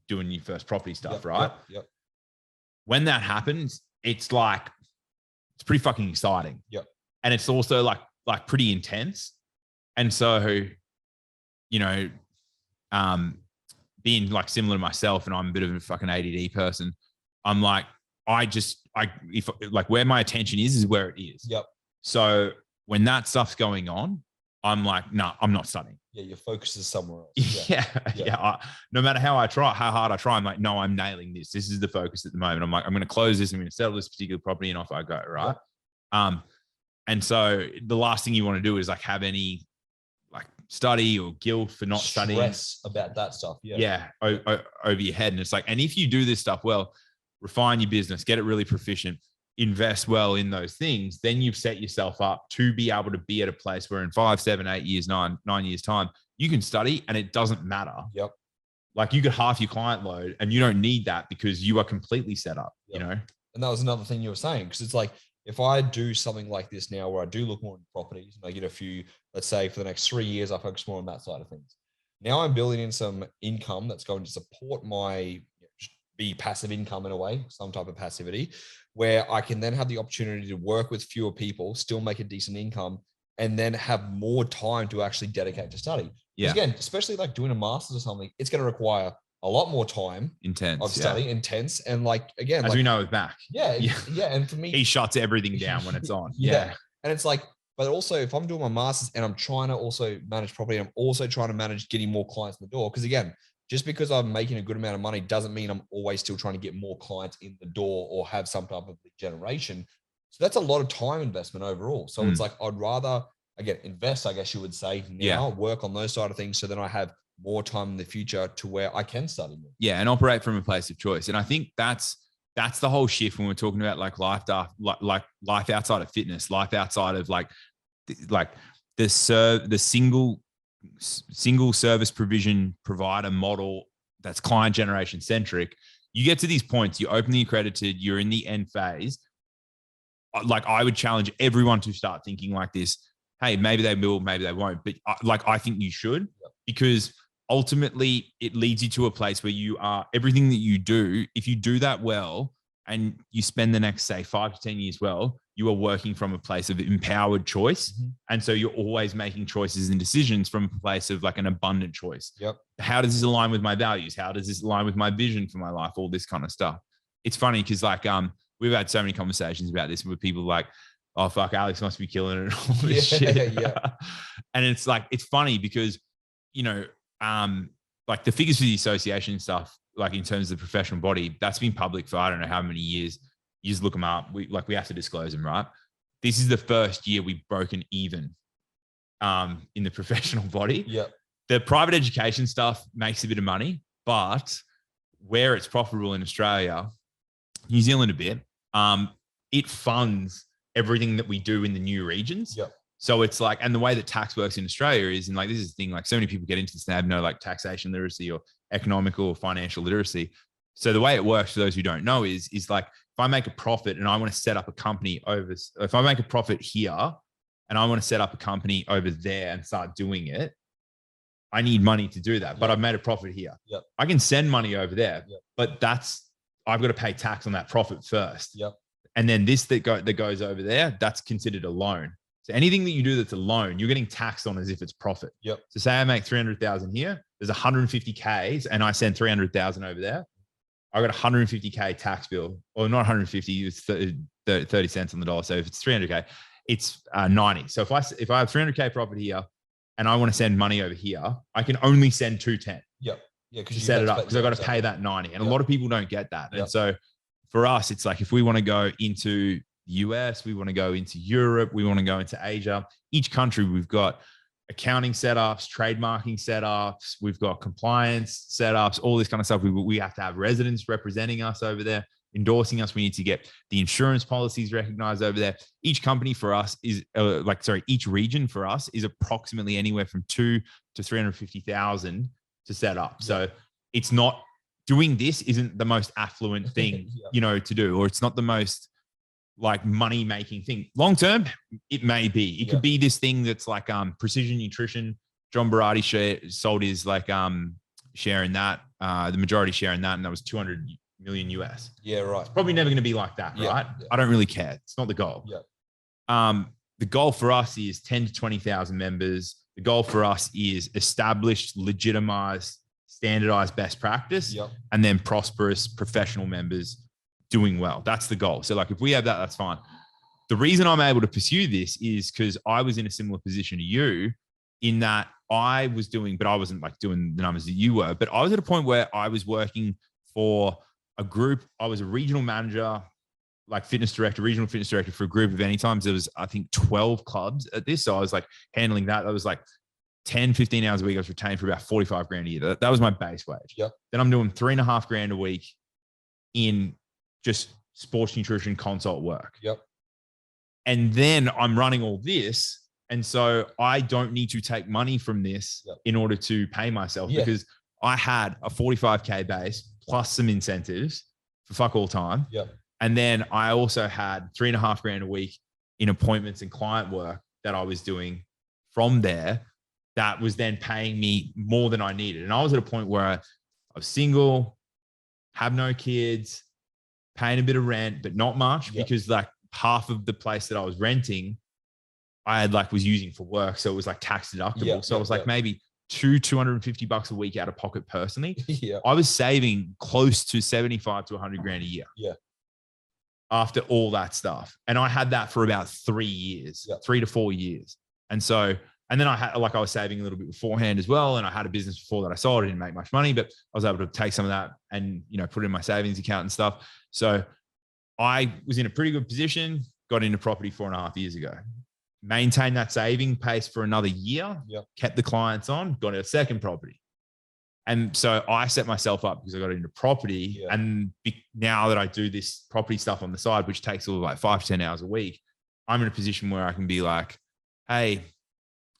doing your first property stuff, right? Yep. When that happens, it's pretty fucking exciting. Yep. And it's also pretty intense. And so, being similar to myself, and I'm a bit of a fucking ADD person, I'm where my attention is where it is. Yep. So when that stuff's going on, I'm like, no, I'm not studying. Yeah, your focus is somewhere else. Yeah. No matter how hard I try, I'm like, no, I'm nailing this. This is the focus at the moment. I'm like, I'm going to close this. I'm going to settle this particular property, and off I go. Right. And so the last thing you want to do is like have any like study or guilt for not studying. Stress about that stuff. Over your head. And it's like, and if you do this stuff well, refine your business, get it really proficient, invest well in those things, then you've set yourself up to be able to be at a place where in 5, 7, 8 years, 9 years time, you can study and it doesn't matter. Yep. Like you get half your client load and you don't need that because you are completely set up, you know? And that was another thing you were saying. Cause it's like, if I do something like this now, where I do look more into properties and I get a few, let's say for the next 3 years, I focus more on that side of things. Now I'm building in some income that's going to support my, be passive income in a way, some type of passivity, where I can then have the opportunity to work with fewer people, still make a decent income, and then have more time to actually dedicate to study. Yeah. Again, especially like doing a master's or something, it's going to require a lot more time of study, intense. And like, again, as we know with Mac. Yeah. And for me, he shuts everything down when it's on. And it's like, but also if I'm doing my master's and I'm trying to also manage property, I'm also trying to manage getting more clients in the door. Because again, just because I'm making a good amount of money doesn't mean I'm always still trying to get more clients in the door or have some type of lead generation. So that's a lot of time investment overall. So it's like, I'd rather, again, invest, I guess you would say now, work on those side of things. So then I have more time in the future to where I can study more. Yeah. And operate from a place of choice. And I think that's the whole shift when we're talking about like life outside of fitness, life outside of like the single service provision provider model that's client generation centric. You get to these points, you open the accredited, you're in the end phase. Like I would challenge everyone to start thinking like this. Hey, maybe they will, maybe they won't. But I think you should, because ultimately it leads you to a place where you are everything that you do. If you do that well and you spend the next, say 5 to 10 years well, you are working from a place of empowered choice. And so you're always making choices and decisions from a place of like an abundant choice. How does this align with my values? How does this align with my vision for my life? All this kind of stuff. It's funny because like, we've had so many conversations about this with people like, oh, fuck, Alex must be killing it and all this shit. And it's like, it's funny because, you know, like the figures for the association stuff, like in terms of the professional body, that's been public for I don't know how many years. You just look them up. We have to disclose them, right? This is the first year we've broken even in the professional body. The private education stuff makes a bit of money, but where it's profitable in Australia, New Zealand a bit, it funds everything that we do in the new regions. So it's like, and the way that tax works in Australia is, and like, this is the thing, like so many people get into this and they have no like taxation literacy or economical or financial literacy. So the way it works for those who don't know is like, if I make a profit and I want to set up a company if I make a profit here and I want to set up a company over there and start doing it, I need money to do that, but I've made a profit here. I can send money over there, but I've got to pay tax on that profit first. And then this that goes over there, that's considered a loan. So anything that you do that's a loan, you're getting taxed on as if it's profit. So say I make 300,000 here, there's 150Ks and I send 300,000 over there. I got 150K tax bill, or not 150, it's 30 cents on the dollar. So if it's 300K, it's 90. So if I have 300K profit here and I want to send money over here, I can only send 210. Because you set it up because I've got to pay that 90. And a lot of people don't get that. And so for us, it's like, if we want to go into the US, we want to go into Europe, we want to go into Asia, each country we've got accounting setups, trademarking setups, we've got compliance setups, all this kind of stuff. We have to have residents representing us over there, endorsing us. We need to get the insurance policies recognized over there. Each company for us is each region for us is approximately anywhere from 2 to 350,000 to set up. So it's not, doing this isn't the most affluent thing, to do, or it's not the most like money making thing. Long term, it may be. It could be this thing that's like precision nutrition. John Berardi sold his like share in that, the majority share in that, and that was 200 million US. It's probably never going to be like that, right? I don't really care. It's not the goal. The goal for us is 10 to 20,000 members. The goal for us is established, legitimized, standardized best practice, and then prosperous professional members doing well. That's the goal. So like, if we have that, that's fine. The reason I'm able to pursue this is because I was in a similar position to you, in that I was doing, but I wasn't like doing the numbers that you were, but I was at a point where I was working for a group. I was a regional manager, like regional fitness director for a group of Anytimes. There was, I think, 12 clubs at this. So I was like handling that. That was like 10, 15 hours a week. I was retained for about 45 grand a year. That was my base wage. Yep. Then I'm doing 3.5 grand a week in just sports nutrition consult work. Yep. And then I'm running all this. And so I don't need to take money from this in order to pay myself because I had a 45K base plus some incentives for fuck all time. Yep. And then I also had 3.5 grand a week in appointments and client work that I was doing from there that was then paying me more than I needed. And I was at a point where I was single, have no kids, paying a bit of rent, but not much because like half of the place that I was renting, I had like was using for work. So it was like tax deductible. So it was like maybe $250 a week out of pocket personally. I was saving close to 75 to 100 grand a year. After all that stuff. And I had that for about 3 years, 3 to 4 years. And so, and then I had, like, I was saving a little bit beforehand as well. And I had a business before that I sold. I didn't make much money, but I was able to take some of that and, you know, put it in my savings account and stuff. So I was in a pretty good position, got into property 4.5 years ago, maintained that saving pace for another year, kept the clients on, got a second property. And so I set myself up because I got into property. And now that I do this property stuff on the side, which takes all like 5 to 10 hours a week, I'm in a position where I can be like, hey,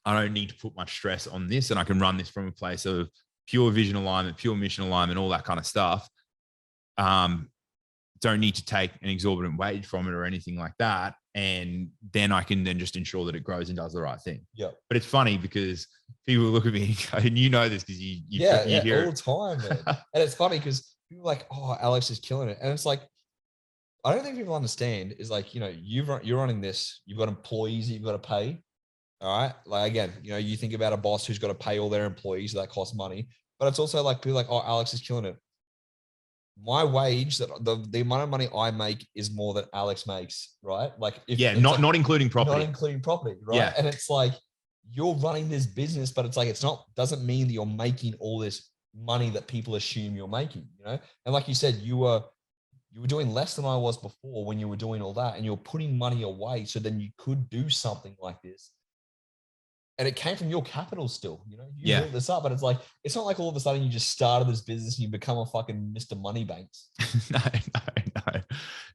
I don't need to put much stress on this. And I can run this from a place of pure vision alignment, pure mission alignment, all that kind of stuff. Don't need to take an exorbitant wage from it or anything like that. And then I can then just ensure that it grows and does the right thing. But it's funny because people look at me and go, and you know this because you hear all the time, man. And it's funny because people are like, oh, Alex is killing it. And it's like, I don't think people understand is like, you know, you're running this, you've got employees that you've got to pay. All right. Like, again, you know, you think about a boss who's got to pay all their employees, so that costs money. But it's also like people like, oh, Alex is killing it. My wage, that the amount of money I make is more than Alex makes, right? Like, not including property. Not including property, right? Yeah. And it's like, you're running this business, but it's like, doesn't mean that you're making all this money that people assume you're making, you know? And like you said, you were doing less than I was before when you were doing all that, and you're putting money away so then you could do something like this. And it came from your capital still, you know, you built this up, but it's like, it's not like all of a sudden you just started this business and you become a fucking Mr. Moneybanks.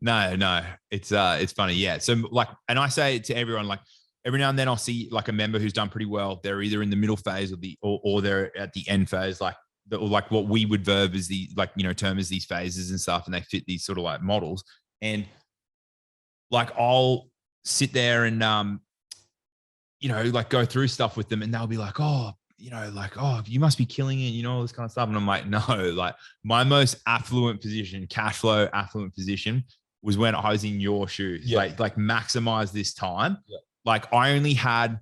No. It's funny. Yeah. So like, and I say it to everyone, like every now and then I'll see like a member who's done pretty well. They're either in the middle phase or they're at the end phase, like what we would verb as the, like, you know, term as these phases and stuff. And they fit these sort of like models. And like, I'll sit there and, you know, like go through stuff with them and they'll be like, oh, you know, like, oh, you must be killing it, you know, all this kind of stuff. And I'm like, no, like my most affluent position, cash flow affluent position was when I was in your shoes, like maximize this time. Like I only had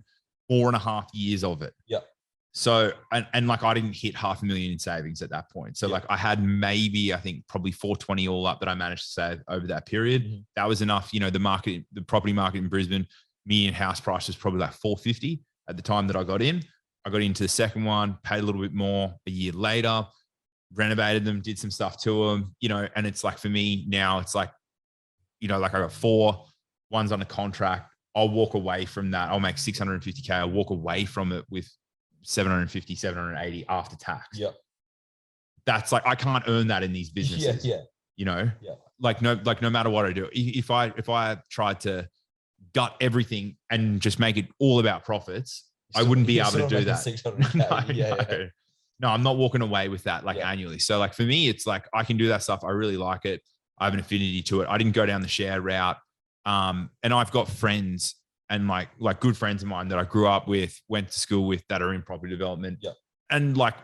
4.5 years of it. So, and like, I didn't hit $500,000 in savings at that point. So like I had maybe, I think probably 420 all up that I managed to save over that period. That was enough. You know, the property market in Brisbane, median house price was probably like 450 at the time that I got in. I got into the second one, paid a little bit more a year later, renovated them, did some stuff to them, you know, and it's like, for me now, it's like, you know, like I got 4, one's on a contract. I'll walk away from that. I'll make 650K. I'll walk away from it with 750, 780 after tax. That's like, I can't earn that in these businesses. You know, like no matter what I do, if I tried to gut everything and just make it all about profits, I wouldn't be able to do that. No, I'm not walking away with that like annually. So like for me, it's like, I can do that stuff. I really like it. I have an affinity to it. I didn't go down the share route. And I've got friends and like good friends of mine that I grew up with, went to school with, that are in property development. And like,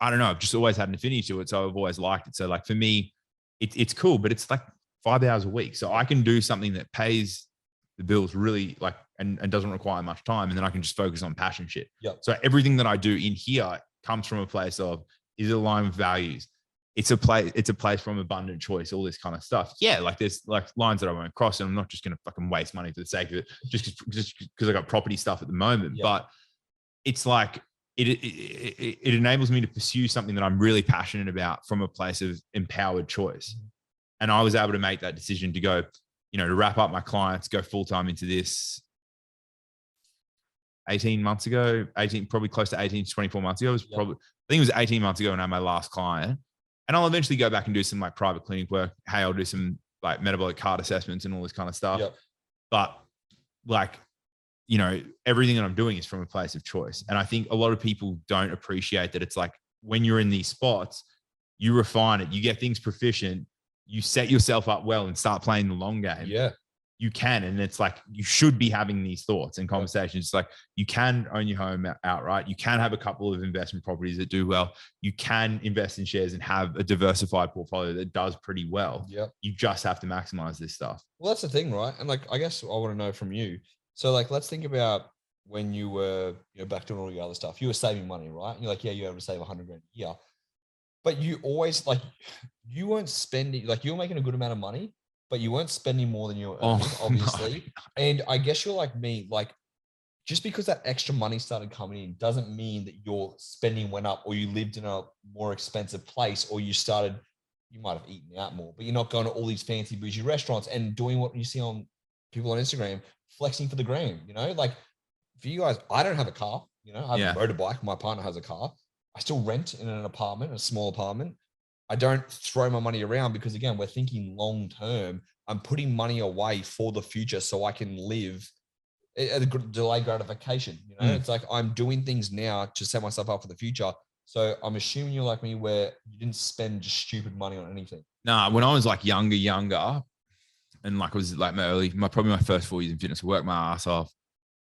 I don't know, I've just always had an affinity to it. So I've always liked it. So like for me, it's cool, but it's like 5 hours a week. So I can do something that pays the bills really like, and doesn't require much time. And then I can just focus on passion shit. So everything that I do in here comes from a place of, is it aligned with values? It's a place from abundant choice, all this kind of stuff. Yeah. Like there's like lines that I won't cross, and I'm not just going to fucking waste money for the sake of it, just because I got property stuff at the moment. But it's like, it enables me to pursue something that I'm really passionate about from a place of empowered choice. And I was able to make that decision to go, to wrap up my clients, go full-time into this 18 months ago, probably close to 18 to 24 months ago. I think it was 18 months ago when I had my last client. And I'll eventually go back and do some like private clinic work. Hey, I'll do some like metabolic card assessments and all this kind of stuff. Yep. But like, everything that I'm doing is from a place of choice. And I think a lot of people don't appreciate that. It's like when you're in these spots, you refine it, you get things proficient, you set yourself up well and start playing the long game. Yeah. You can. And it's like, you should be having these thoughts and conversations. It's like, you can own your home outright. You can have a couple of investment properties that do well. You can invest in shares and have a diversified portfolio that does pretty well. Yeah. You just have to maximize this stuff. Well, that's the thing, right? And like, I guess I want to know from you. So like, let's think about when you were, back doing all your other stuff, you were saving money, right? And you're like, yeah, you're able to save 100 grand a year, but you always like, you weren't spending, like you were making a good amount of money, but you weren't spending more than you were earning, obviously. No. And I guess you're like me, like just because that extra money started coming in doesn't mean that your spending went up or you lived in a more expensive place or you might have eaten out more, but you're not going to all these fancy bougie restaurants and doing what you see on people on Instagram, flexing for the gram, like for you guys, I don't have a car, I have a motorbike. My partner has a car. I still rent in an apartment, a small apartment. I don't throw my money around because again, we're thinking long-term. I'm putting money away for the future so I can live a delayed gratification. It's like I'm doing things now to set myself up for the future. So I'm assuming you're like me where you didn't spend just stupid money on anything. No, when I was like younger, and like it was like probably my first 4 years in fitness, I worked my ass off,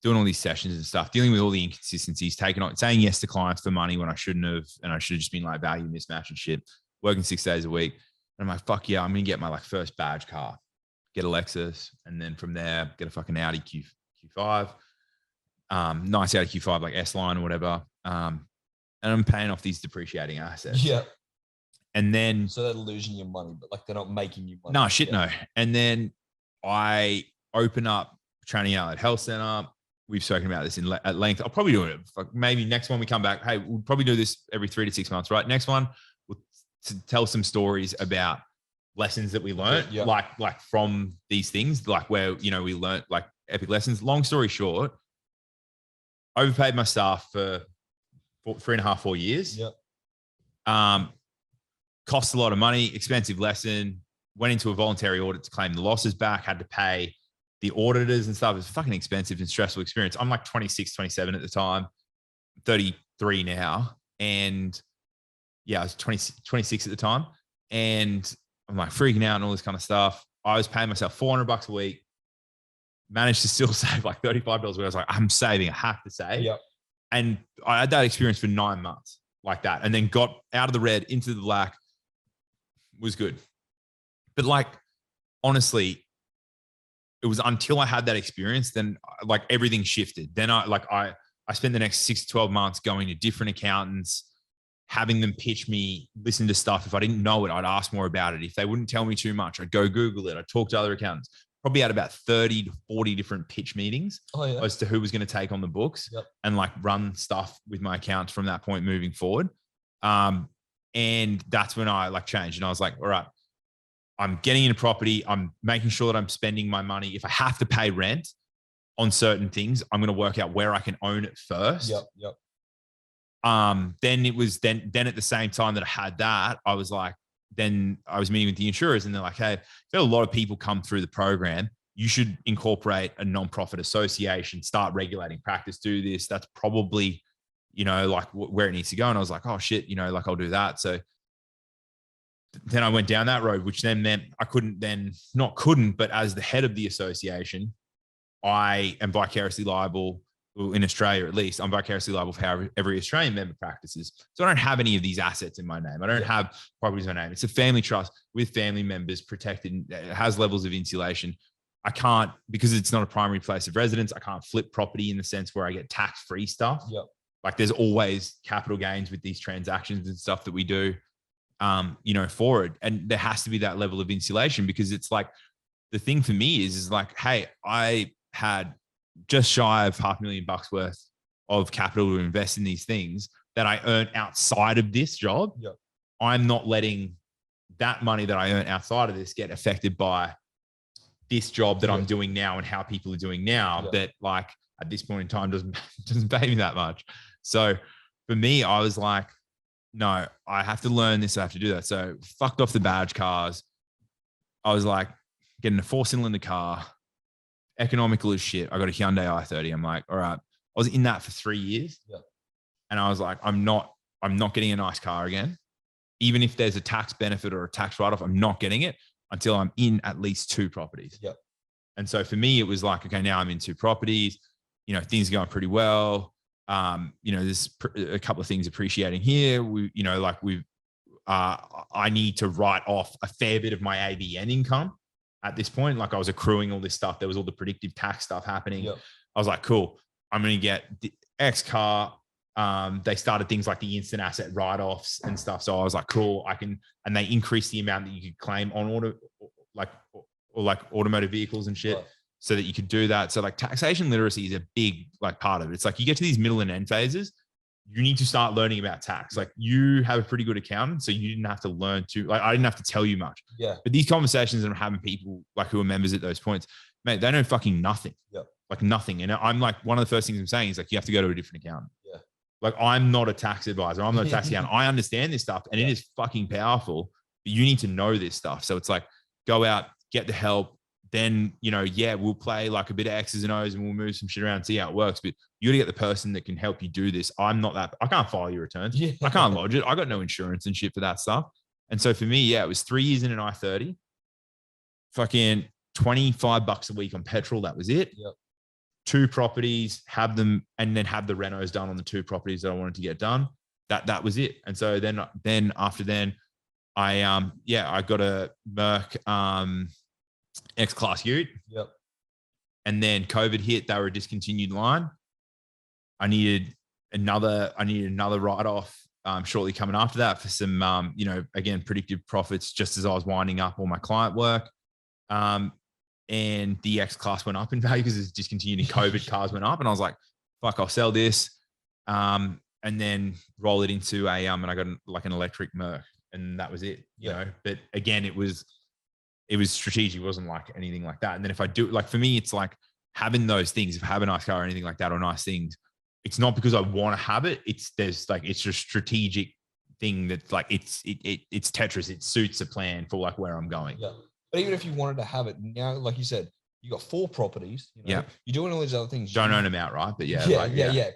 doing all these sessions and stuff, dealing with all the inconsistencies, saying yes to clients for money when I shouldn't have, and I should have just been like value mismatch and shit, working 6 days a week. And I'm like, fuck yeah, I'm going to get my like first badge car, get a Lexus. And then from there, get a fucking Audi Q5, nice Audi Q5, like S-Line or whatever. And I'm paying off these depreciating assets. Yeah. And then, so they're losing your money, but like they're not making you money. No, shit, no. And then I open up Training Outlet Health Center. We've spoken about this at length. I'll probably do it. Maybe next one we come back. Hey, we'll probably do this every 3 to 6 months, right? Next one, we'll tell some stories about lessons that we learned, like from these things, like where, we learned like epic lessons. Long story short, overpaid my staff for 3.5, 4 years. Yep. Cost a lot of money, expensive lesson, went into a voluntary audit to claim the losses back, had to pay the auditors and stuff. It was fucking expensive and stressful experience. I'm like 26, 27 at the time, 33 now. And I was 26 at the time. And I'm like freaking out and all this kind of stuff. I was paying myself $400 a week, managed to still save like $35 where I was like, I'm saving, I have to save. Yep. And I had that experience for 9 months like that. And then got out of the red into the black. Was good. But like, honestly, it was until I had that experience, then like everything shifted. Then I spent the next 6 to 12 months going to different accountants, having them pitch me, listen to stuff. If I didn't know it, I'd ask more about it. If they wouldn't tell me too much, I'd go Google it. I'd talk to other accountants. Probably had about 30 to 40 different pitch meetings as to who was going to take on the books and like run stuff with my accounts from that point moving forward. And that's when I like changed and I was like, all right, I'm getting into property. I'm making sure that I'm spending my money. If I have to pay rent on certain things, I'm going to work out where I can own it first. Yep. Then it was then at the same time that I had that, I was like, then I was meeting with the insurers and they're like, hey, there are a lot of people come through the program. You should incorporate a nonprofit association, start regulating practice, do this. That's probably, like where it needs to go. And I was like, oh shit, like I'll do that. So then I went down that road, which then meant I but as the head of the association, I am vicariously liable, in Australia at least, I'm vicariously liable for how every Australian member practices. So I don't have any of these assets in my name. I don't have properties in my name. It's a family trust with family members protected. It has levels of insulation. I can't, because it's not a primary place of residence, I can't flip property in the sense where I get tax-free stuff. Yep. Like there's always capital gains with these transactions and stuff that we do, for it. And there has to be that level of insulation because it's like, the thing for me is like, hey, I had just shy of $500,000 worth of capital to invest in these things that I earn outside of this job. Yep. I'm not letting that money that I earn outside of this get affected by this job that I'm doing now and how people are doing now that like at this point in time doesn't pay me that much. So for me, I was like, no, I have to learn this. I have to do that. So fucked off the badge cars. I was like getting a 4-cylinder car, economical as shit. I got a Hyundai i30. I'm like, all right. I was in that for 3 years. Yep. And I was like, I'm not getting a nice car again. Even if there's a tax benefit or a tax write-off, I'm not getting it until I'm in at least 2 properties. Yep. And so for me, it was like, okay, now I'm in 2 properties. You know, things are going pretty well. You know, there's a couple of things appreciating here. I need to write off a fair bit of my ABN income at this point. Like I was accruing all this stuff. There was all the predictive tax stuff happening. Yep. I was like, cool, I'm going to get the X car. They started things like the instant asset write-offs and stuff. So I was like, cool, I can, and they increased the amount that you could claim on automotive vehicles and shit. Right. So that you could do that. So like taxation literacy is a big like part of it. It's like you get to these middle and end phases, you need to start learning about tax. Like you have a pretty good accountant, so you didn't have to learn to, like, I didn't have to tell you much. Yeah. But these conversations that I'm having people like who are members at those points, mate, they know fucking nothing. Yeah. Like nothing. And I'm like, one of the first things I'm saying is like, you have to go to a different accountant. Yeah. Like I'm not a tax advisor. I'm not a tax accountant. I understand this stuff and it is fucking powerful, but you need to know this stuff. So it's like, go out, get the help. Then, you know, we'll play like a bit of X's and O's and we'll move some shit around and see how it works. But you got to get the person that can help you do this. I'm not that. I can't file your returns. Yeah. I can't lodge it. I got no insurance and shit for that stuff. And so for me, it was 3 years in an I-30, fucking $25 a week on petrol. That was it. Yep. 2 properties, have them, and then have the renos done on the 2 properties that I wanted to get done. That was it. And so then after then, I got a Merc X-Class Ute. Yep. And then COVID hit, they were a discontinued line. I needed another write-off shortly coming after that for some, again, predictive profits just as I was winding up all my client work. And the X-Class went up in value because it's discontinued and COVID cars went up. And I was like, fuck, I'll sell this. And then roll it into and I got like an electric Merc and that was it, you know. But again, it was strategic. It wasn't like anything like that. And then if I do, like for me, it's like having those things, if I have a nice car or anything like that or nice things, it's not because I want to have it. It's a strategic thing that's like, it's Tetris. It suits a plan for like where I'm going. Yeah. But even if you wanted to have it now, like you said, you got 4 properties, you know, you're doing all these other things. Don't own them outright, but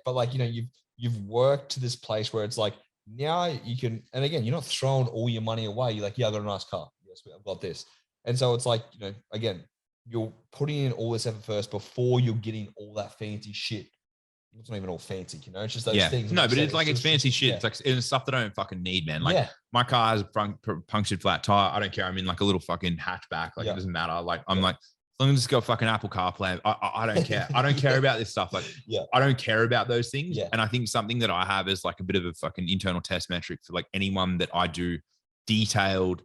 But like, you know, you've worked to this place where it's like, now you can, and again, you're not throwing all your money away. You're like, I got a nice car. Yes, I've got this. And so it's like, you know, again, you're putting in all this effort first before you're getting all that fancy shit. It's not even all fancy, you know, it's just those things. No, but it's like, it's fancy shit. It's like, it's stuff that I don't fucking need, man. Like my car has a punctured flat tire. I don't care. I'm in like a little fucking hatchback. Like it doesn't matter. Like I'm like, as long as it's got fucking Apple CarPlay, I don't care. I don't care about this stuff. Like I don't care about those things. And I think something that I have is like a bit of a fucking internal test metric for like anyone that I do detailed,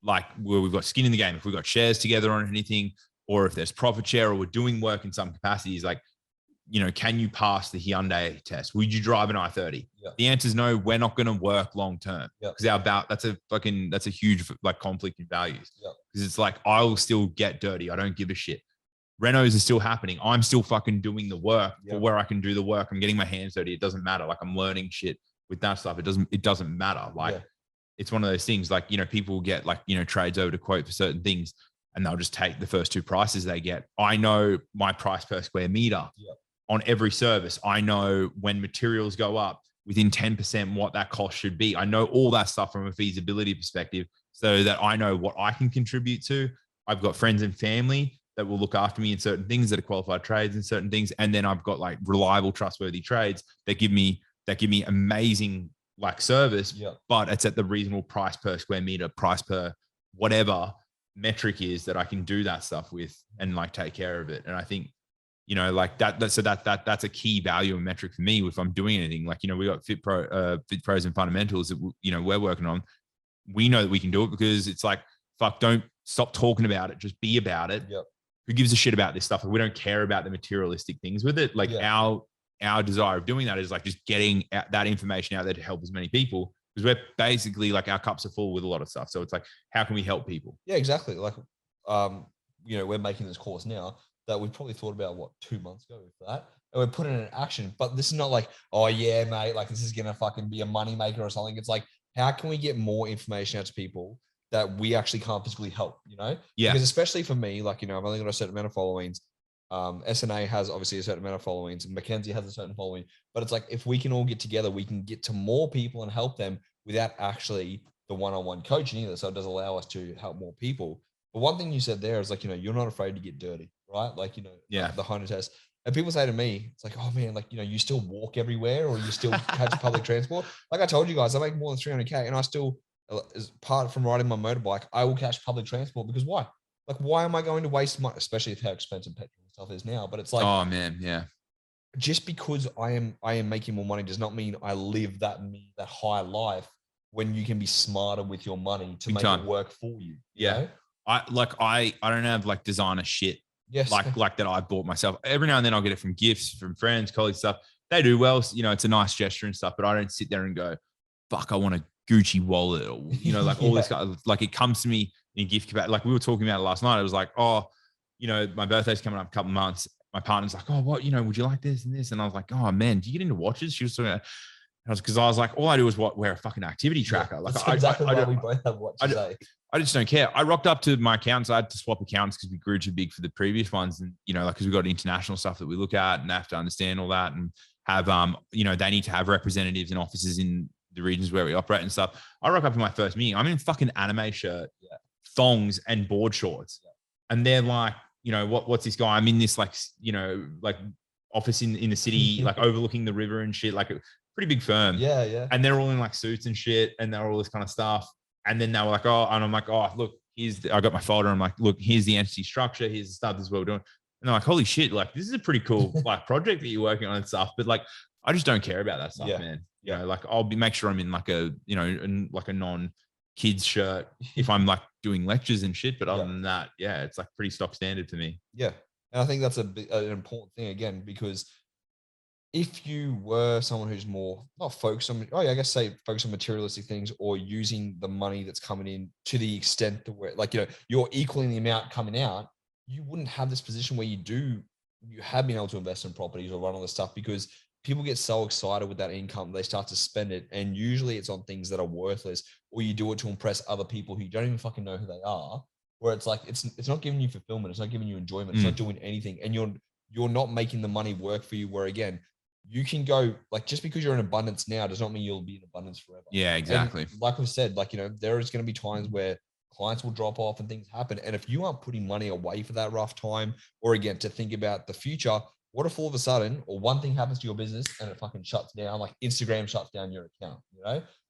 like where we've got skin in the game, if we've got shares together on anything, or if there's profit share or we're doing work in some capacity, is like, you know, can you pass the Hyundai test? Would you drive an I-30? The answer is no, we're not going to work long-term because that's a huge like conflict in values because it's like, I will still get dirty. I don't give a shit. Renos are still happening. I'm still fucking doing the work for where I can do the work. I'm getting my hands dirty. It doesn't matter. Like I'm learning shit with that stuff. It doesn't matter. Like it's one of those things like, you know, people will get like, you know, trades over to quote for certain things and they'll just take the first 2 prices they get. I know my price per square meter on every service. I know when materials go up within 10% what that cost should be. I know all that stuff from a feasibility perspective so that I know what I can contribute to. I've got friends and family that will look after me in certain things that are qualified trades and certain things. And then I've got like reliable, trustworthy trades that give me amazing like service, but it's at the reasonable price per square meter, price per whatever metric is that I can do that stuff with and like take care of it. And I think, you know, like that's a key value and metric for me if I'm doing anything. Like, you know, we got fit pros and fundamentals that, you know, we're working on. We know that we can do it because it's like, fuck, don't stop talking about it. Just be about it. Who gives a shit about this stuff? Like, we don't care about the materialistic things with it. Like our desire of doing that is like just getting that information out there to help as many people, because we're basically like our cups are full with a lot of stuff. So it's like, how can we help people? Yeah, exactly. Like, we're making this course now that we probably thought about 2 months ago with that. And we're putting it in action, but this is not like, oh yeah, mate, like this is going to fucking be a money maker or something. It's like, how can we get more information out to people that we actually can't physically help, Yeah. Because especially for me, like, I've only got a certain amount of followings. SNA has obviously a certain amount of followings. Mackenzie has a certain following, but it's like, if we can all get together, we can get to more people and help them without actually the one-on-one coaching either. So it does allow us to help more people. But one thing you said there is like, you're not afraid to get dirty, right? Like, Yeah. The 100 test. And people say to me, it's like, oh man, like, you still walk everywhere or you still catch public transport. Like I told you guys, I make more than 300K and I still, as part from riding my motorbike, I will catch public transport because why? Like, why am I going to waste money, especially with how expensive petrol and stuff is now? But it's like, oh man, yeah. Just because I am making more money does not mean I live that high life when you can be smarter with your money to make it work for you. You know? I don't have like designer shit. Yes. Like that I bought myself. Every now and then I'll get it from gifts, from friends, colleagues, stuff. They do well. It's a nice gesture and stuff, but I don't sit there and go, fuck, I want a Gucci wallet or, like all this kind of, like it comes to me in gift capacity. Like we were talking about it last night. It was like, oh, my birthday's coming up a couple of months. My partner's like, oh, what, would you like this and this? And I was like, oh man, do you get into watches? She was talking about, because I was like, all I do is wear a fucking activity tracker. Yeah, like that's exactly why we both have watches. I just don't care. I rocked up to my accounts. I had to swap accounts because we grew too big for the previous ones. And, because we've got international stuff that we look at and have to understand all that and have, they need to have representatives and offices in the regions where we operate and stuff. I rock up to my first meeting. I'm in fucking anime shirt, thongs and board shorts. Yeah. And they're like, what's this guy? I'm in this like office in the city, like overlooking the river and shit, like a pretty big firm. Yeah, yeah. And they're all in like suits and shit. And they're all this kind of stuff. And then they were like, oh, and I'm like, oh, look, I got my folder. I'm like, look, here's the entity structure. Here's the stuff. This is what we're doing. And they're like, holy shit, like this is a pretty cool like project that you're working on and stuff. But like, I just don't care about that stuff, man. Like I'll make sure I'm in like a, like a non-kids shirt if I'm like doing lectures and shit. But other than that, it's like pretty stock standard for me. Yeah. And I think that's an important thing again, because if you were someone who's more not focused on, focus on materialistic things or using the money that's coming in to the extent that you're equaling the amount coming out, you wouldn't have this position where you have been able to invest in properties or run all this stuff, because people get so excited with that income, they start to spend it. And usually it's on things that are worthless, or you do it to impress other people who you don't even fucking know who they are, where it's like, it's not giving you fulfillment. It's not giving you enjoyment. It's not doing anything. And you're not making the money work for you, where again, you can go, like, just because you're in abundance now does not mean you'll be in abundance forever. Yeah, exactly. And like we've said, like, there is going to be times where clients will drop off and things happen. And if you aren't putting money away for that rough time, or again, to think about the future, what if all of a sudden, or one thing happens to your business and it fucking shuts down, like Instagram shuts down your account,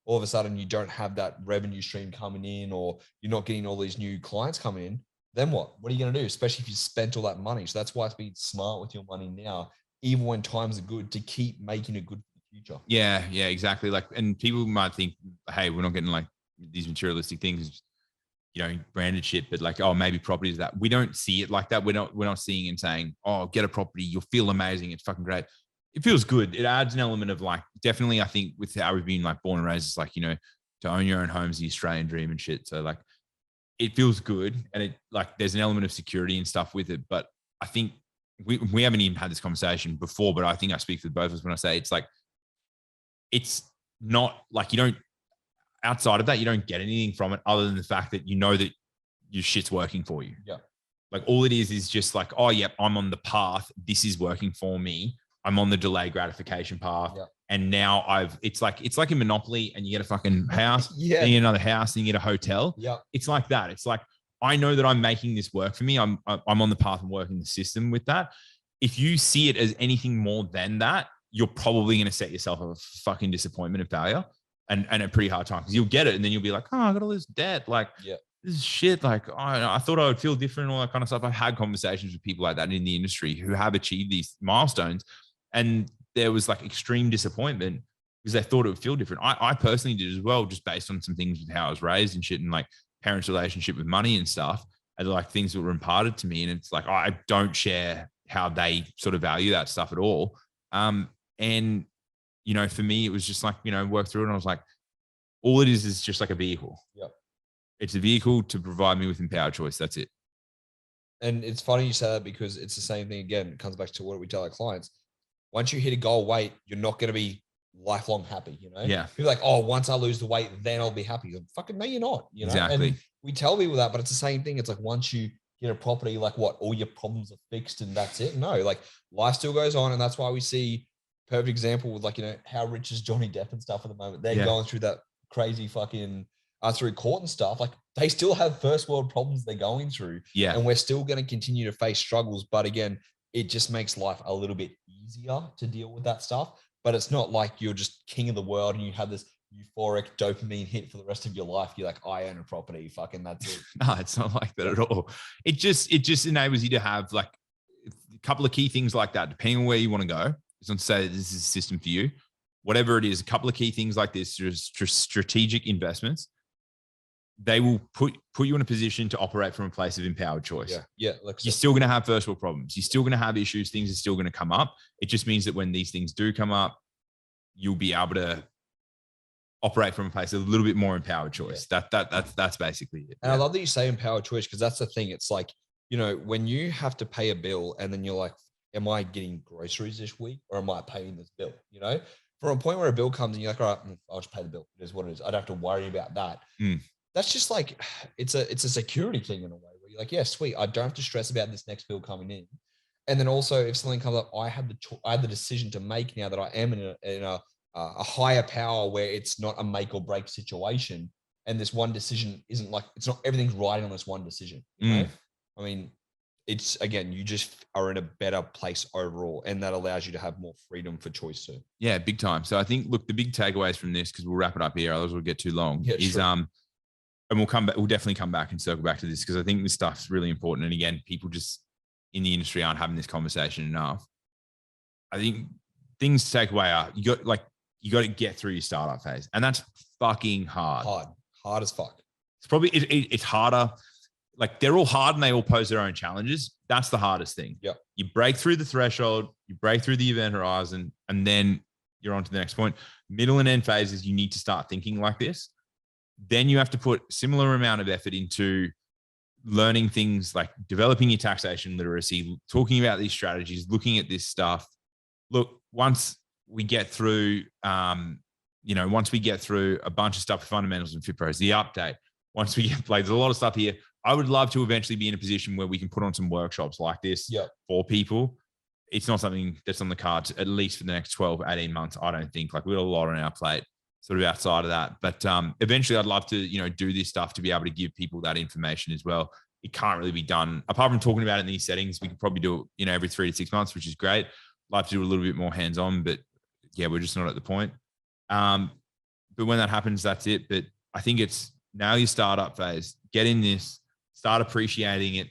all of a sudden you don't have that revenue stream coming in, or you're not getting all these new clients coming in, then what are you going to do? Especially if you spent all that money. So that's why it's being smart with your money now, even when times are good, to keep making it good for the future. Yeah, exactly. Like, and people might think, hey, we're not getting like these materialistic things, branded shit, but like, oh, maybe property is that. We don't see it like that. We're not seeing and saying, oh, get a property, you'll feel amazing, it's fucking great. It feels good. It adds an element of like, definitely, I think with how we've been like born and raised, it's like, to own your own home is the Australian dream and shit. So like, it feels good, and it like there's an element of security and stuff with it. But I think we haven't even had this conversation before, but I think I speak for both of us when I say it's like, it's not like outside of that, you don't get anything from it other than the fact that that your shit's working for you. Yeah. Like all it is just like, oh, yep, I'm on the path. This is working for me. I'm on the delayed gratification path. Yeah. And now it's like a monopoly, and you get a fucking house, then you get another house, then you get a hotel. Yeah. It's like that. It's like, I know that I'm making this work for me. I'm on the path and working the system with that. If you see it as anything more than that, you're probably going to set yourself up a fucking disappointment and failure and a pretty hard time, because you'll get it and then you'll be like, oh, I got all this debt. Like, this is shit. Like, I thought I would feel different and all that kind of stuff. I've had conversations with people like that in the industry who have achieved these milestones, and there was like extreme disappointment because they thought it would feel different. I personally did as well, just based on some things with how I was raised and shit, and like parents' relationship with money and stuff, and like things that were imparted to me. And it's like, I don't share how they sort of value that stuff at all. And, you know, for me, it was just like, you know, work through it. And I was like, all it is just like a vehicle. Yep. It's a vehicle to provide me with empowered choice. That's it. And it's funny you say that because it's the same thing again. It comes back to what we tell our clients. Once you hit a goal weight, you're not going to be lifelong happy, you know? Yeah. People are like, oh, once I lose the weight, then I'll be happy. Like, fucking no, you're not, you know? Exactly. And we tell people that, but it's the same thing. It's like once you get a property, like what, all your problems are fixed and that's it. No, like life still goes on. And that's why we see perfect example with like, you know, how rich is Johnny Depp and stuff at the moment. They're going through that crazy fucking through court and stuff. Like they still have first world problems they're going through. Yeah. And we're still going to continue to face struggles. But again, it just makes life a little bit easier to deal with that stuff. But it's not like you're just king of the world and you have this euphoric dopamine hit for the rest of your life. You're like, I own a property. Fucking that's it. No, it's not like that at all. It just enables you to have like a couple of key things like that, depending on where you want to go. It's not to say that this is a system for you. Whatever it is, a couple of key things like this, just strategic investments, they will put you in a position to operate from a place of empowered choice. Yeah. Like you're still going to have first world problems. You're still going to have issues. Things are still going to come up. It just means that when these things do come up, you'll be able to operate from a place of a little bit more empowered choice. That's basically it. And I love that you say empowered choice because that's the thing. It's like, you know, when you have to pay a bill and then you're like, am I getting groceries this week or am I paying this bill? You know, from a point where a bill comes and you're like, all right, I'll just pay the bill. It is what it is. I don't have to worry about that. That's just like, it's a security thing in a way where you're like, yeah, sweet. I don't have to stress about this next bill coming in. And then also if something comes up, I have the decision to make now that I am in a higher power where it's not a make or break situation. And this one decision isn't like, it's not everything's riding on this one decision. You know? I mean, it's again, you just are in a better place overall. And that allows you to have more freedom for choice too. Yeah, big time. So I think, look, the big takeaways from this, because we'll wrap it up here, otherwise we'll get too long, is and we'll come back. We'll definitely come back and circle back to this because I think this stuff's really important. And again, people just in the industry aren't having this conversation enough. I think things to take away are you got to get through your startup phase, and that's fucking hard. Hard as fuck. It's probably it's harder. Like they're all hard and they all pose their own challenges. That's the hardest thing. Yeah. You break through the threshold, you break through the event horizon, and then you're on to the next point. Middle and end phases, you need to start thinking like this. Then you have to put similar amount of effort into learning things like developing your taxation literacy, talking about these strategies, looking at this stuff. Look, once we get through, once we get through a bunch of stuff, fundamentals and fit pros, the update, once we get there's a lot of stuff here. I would love to eventually be in a position where we can put on some workshops like this for people. It's not something that's on the cards, at least for the next 12, 18 months. I don't think. Like we've got a lot on our plate sort of outside of that. But eventually I'd love to, do this stuff to be able to give people that information as well. It can't really be done apart from talking about it in these settings. We could probably do it, every 3 to 6 months, which is great. Like to do a little bit more hands-on, but yeah, we're just not at the point. But when that happens, that's it. But I think it's now your startup phase. Get in this, start appreciating it,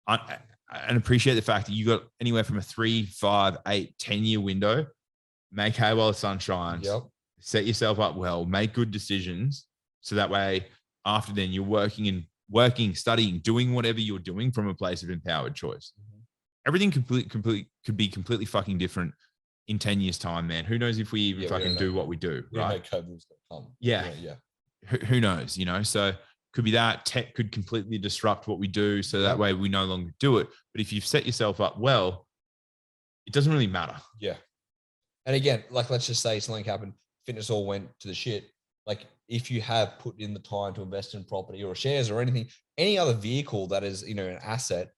and appreciate the fact that you got anywhere from a 3, 5, 8, 10-year window. Make hay while the sun shines. Yep. Set yourself up well. Make good decisions, so that way after then you're working, studying, doing whatever you're doing from a place of empowered choice. Everything could be completely fucking different in 10 years time, man. Who knows if we even fucking do what we do, right? Yeah. Who knows, so could be that tech could completely disrupt what we do. So that way we no longer do it. But if you've set yourself up well, it doesn't really matter. Yeah. And again, like, let's just say something happened, fitness all went to the shit. Like if you have put in the time to invest in property or shares or anything, any other vehicle that is, an asset,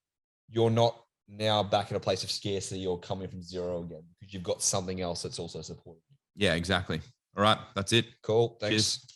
you're not now back in a place of scarcity or coming from zero again because you've got something else that's also supporting you. Yeah, exactly. All right. That's it. Cool. Thanks. Cheers.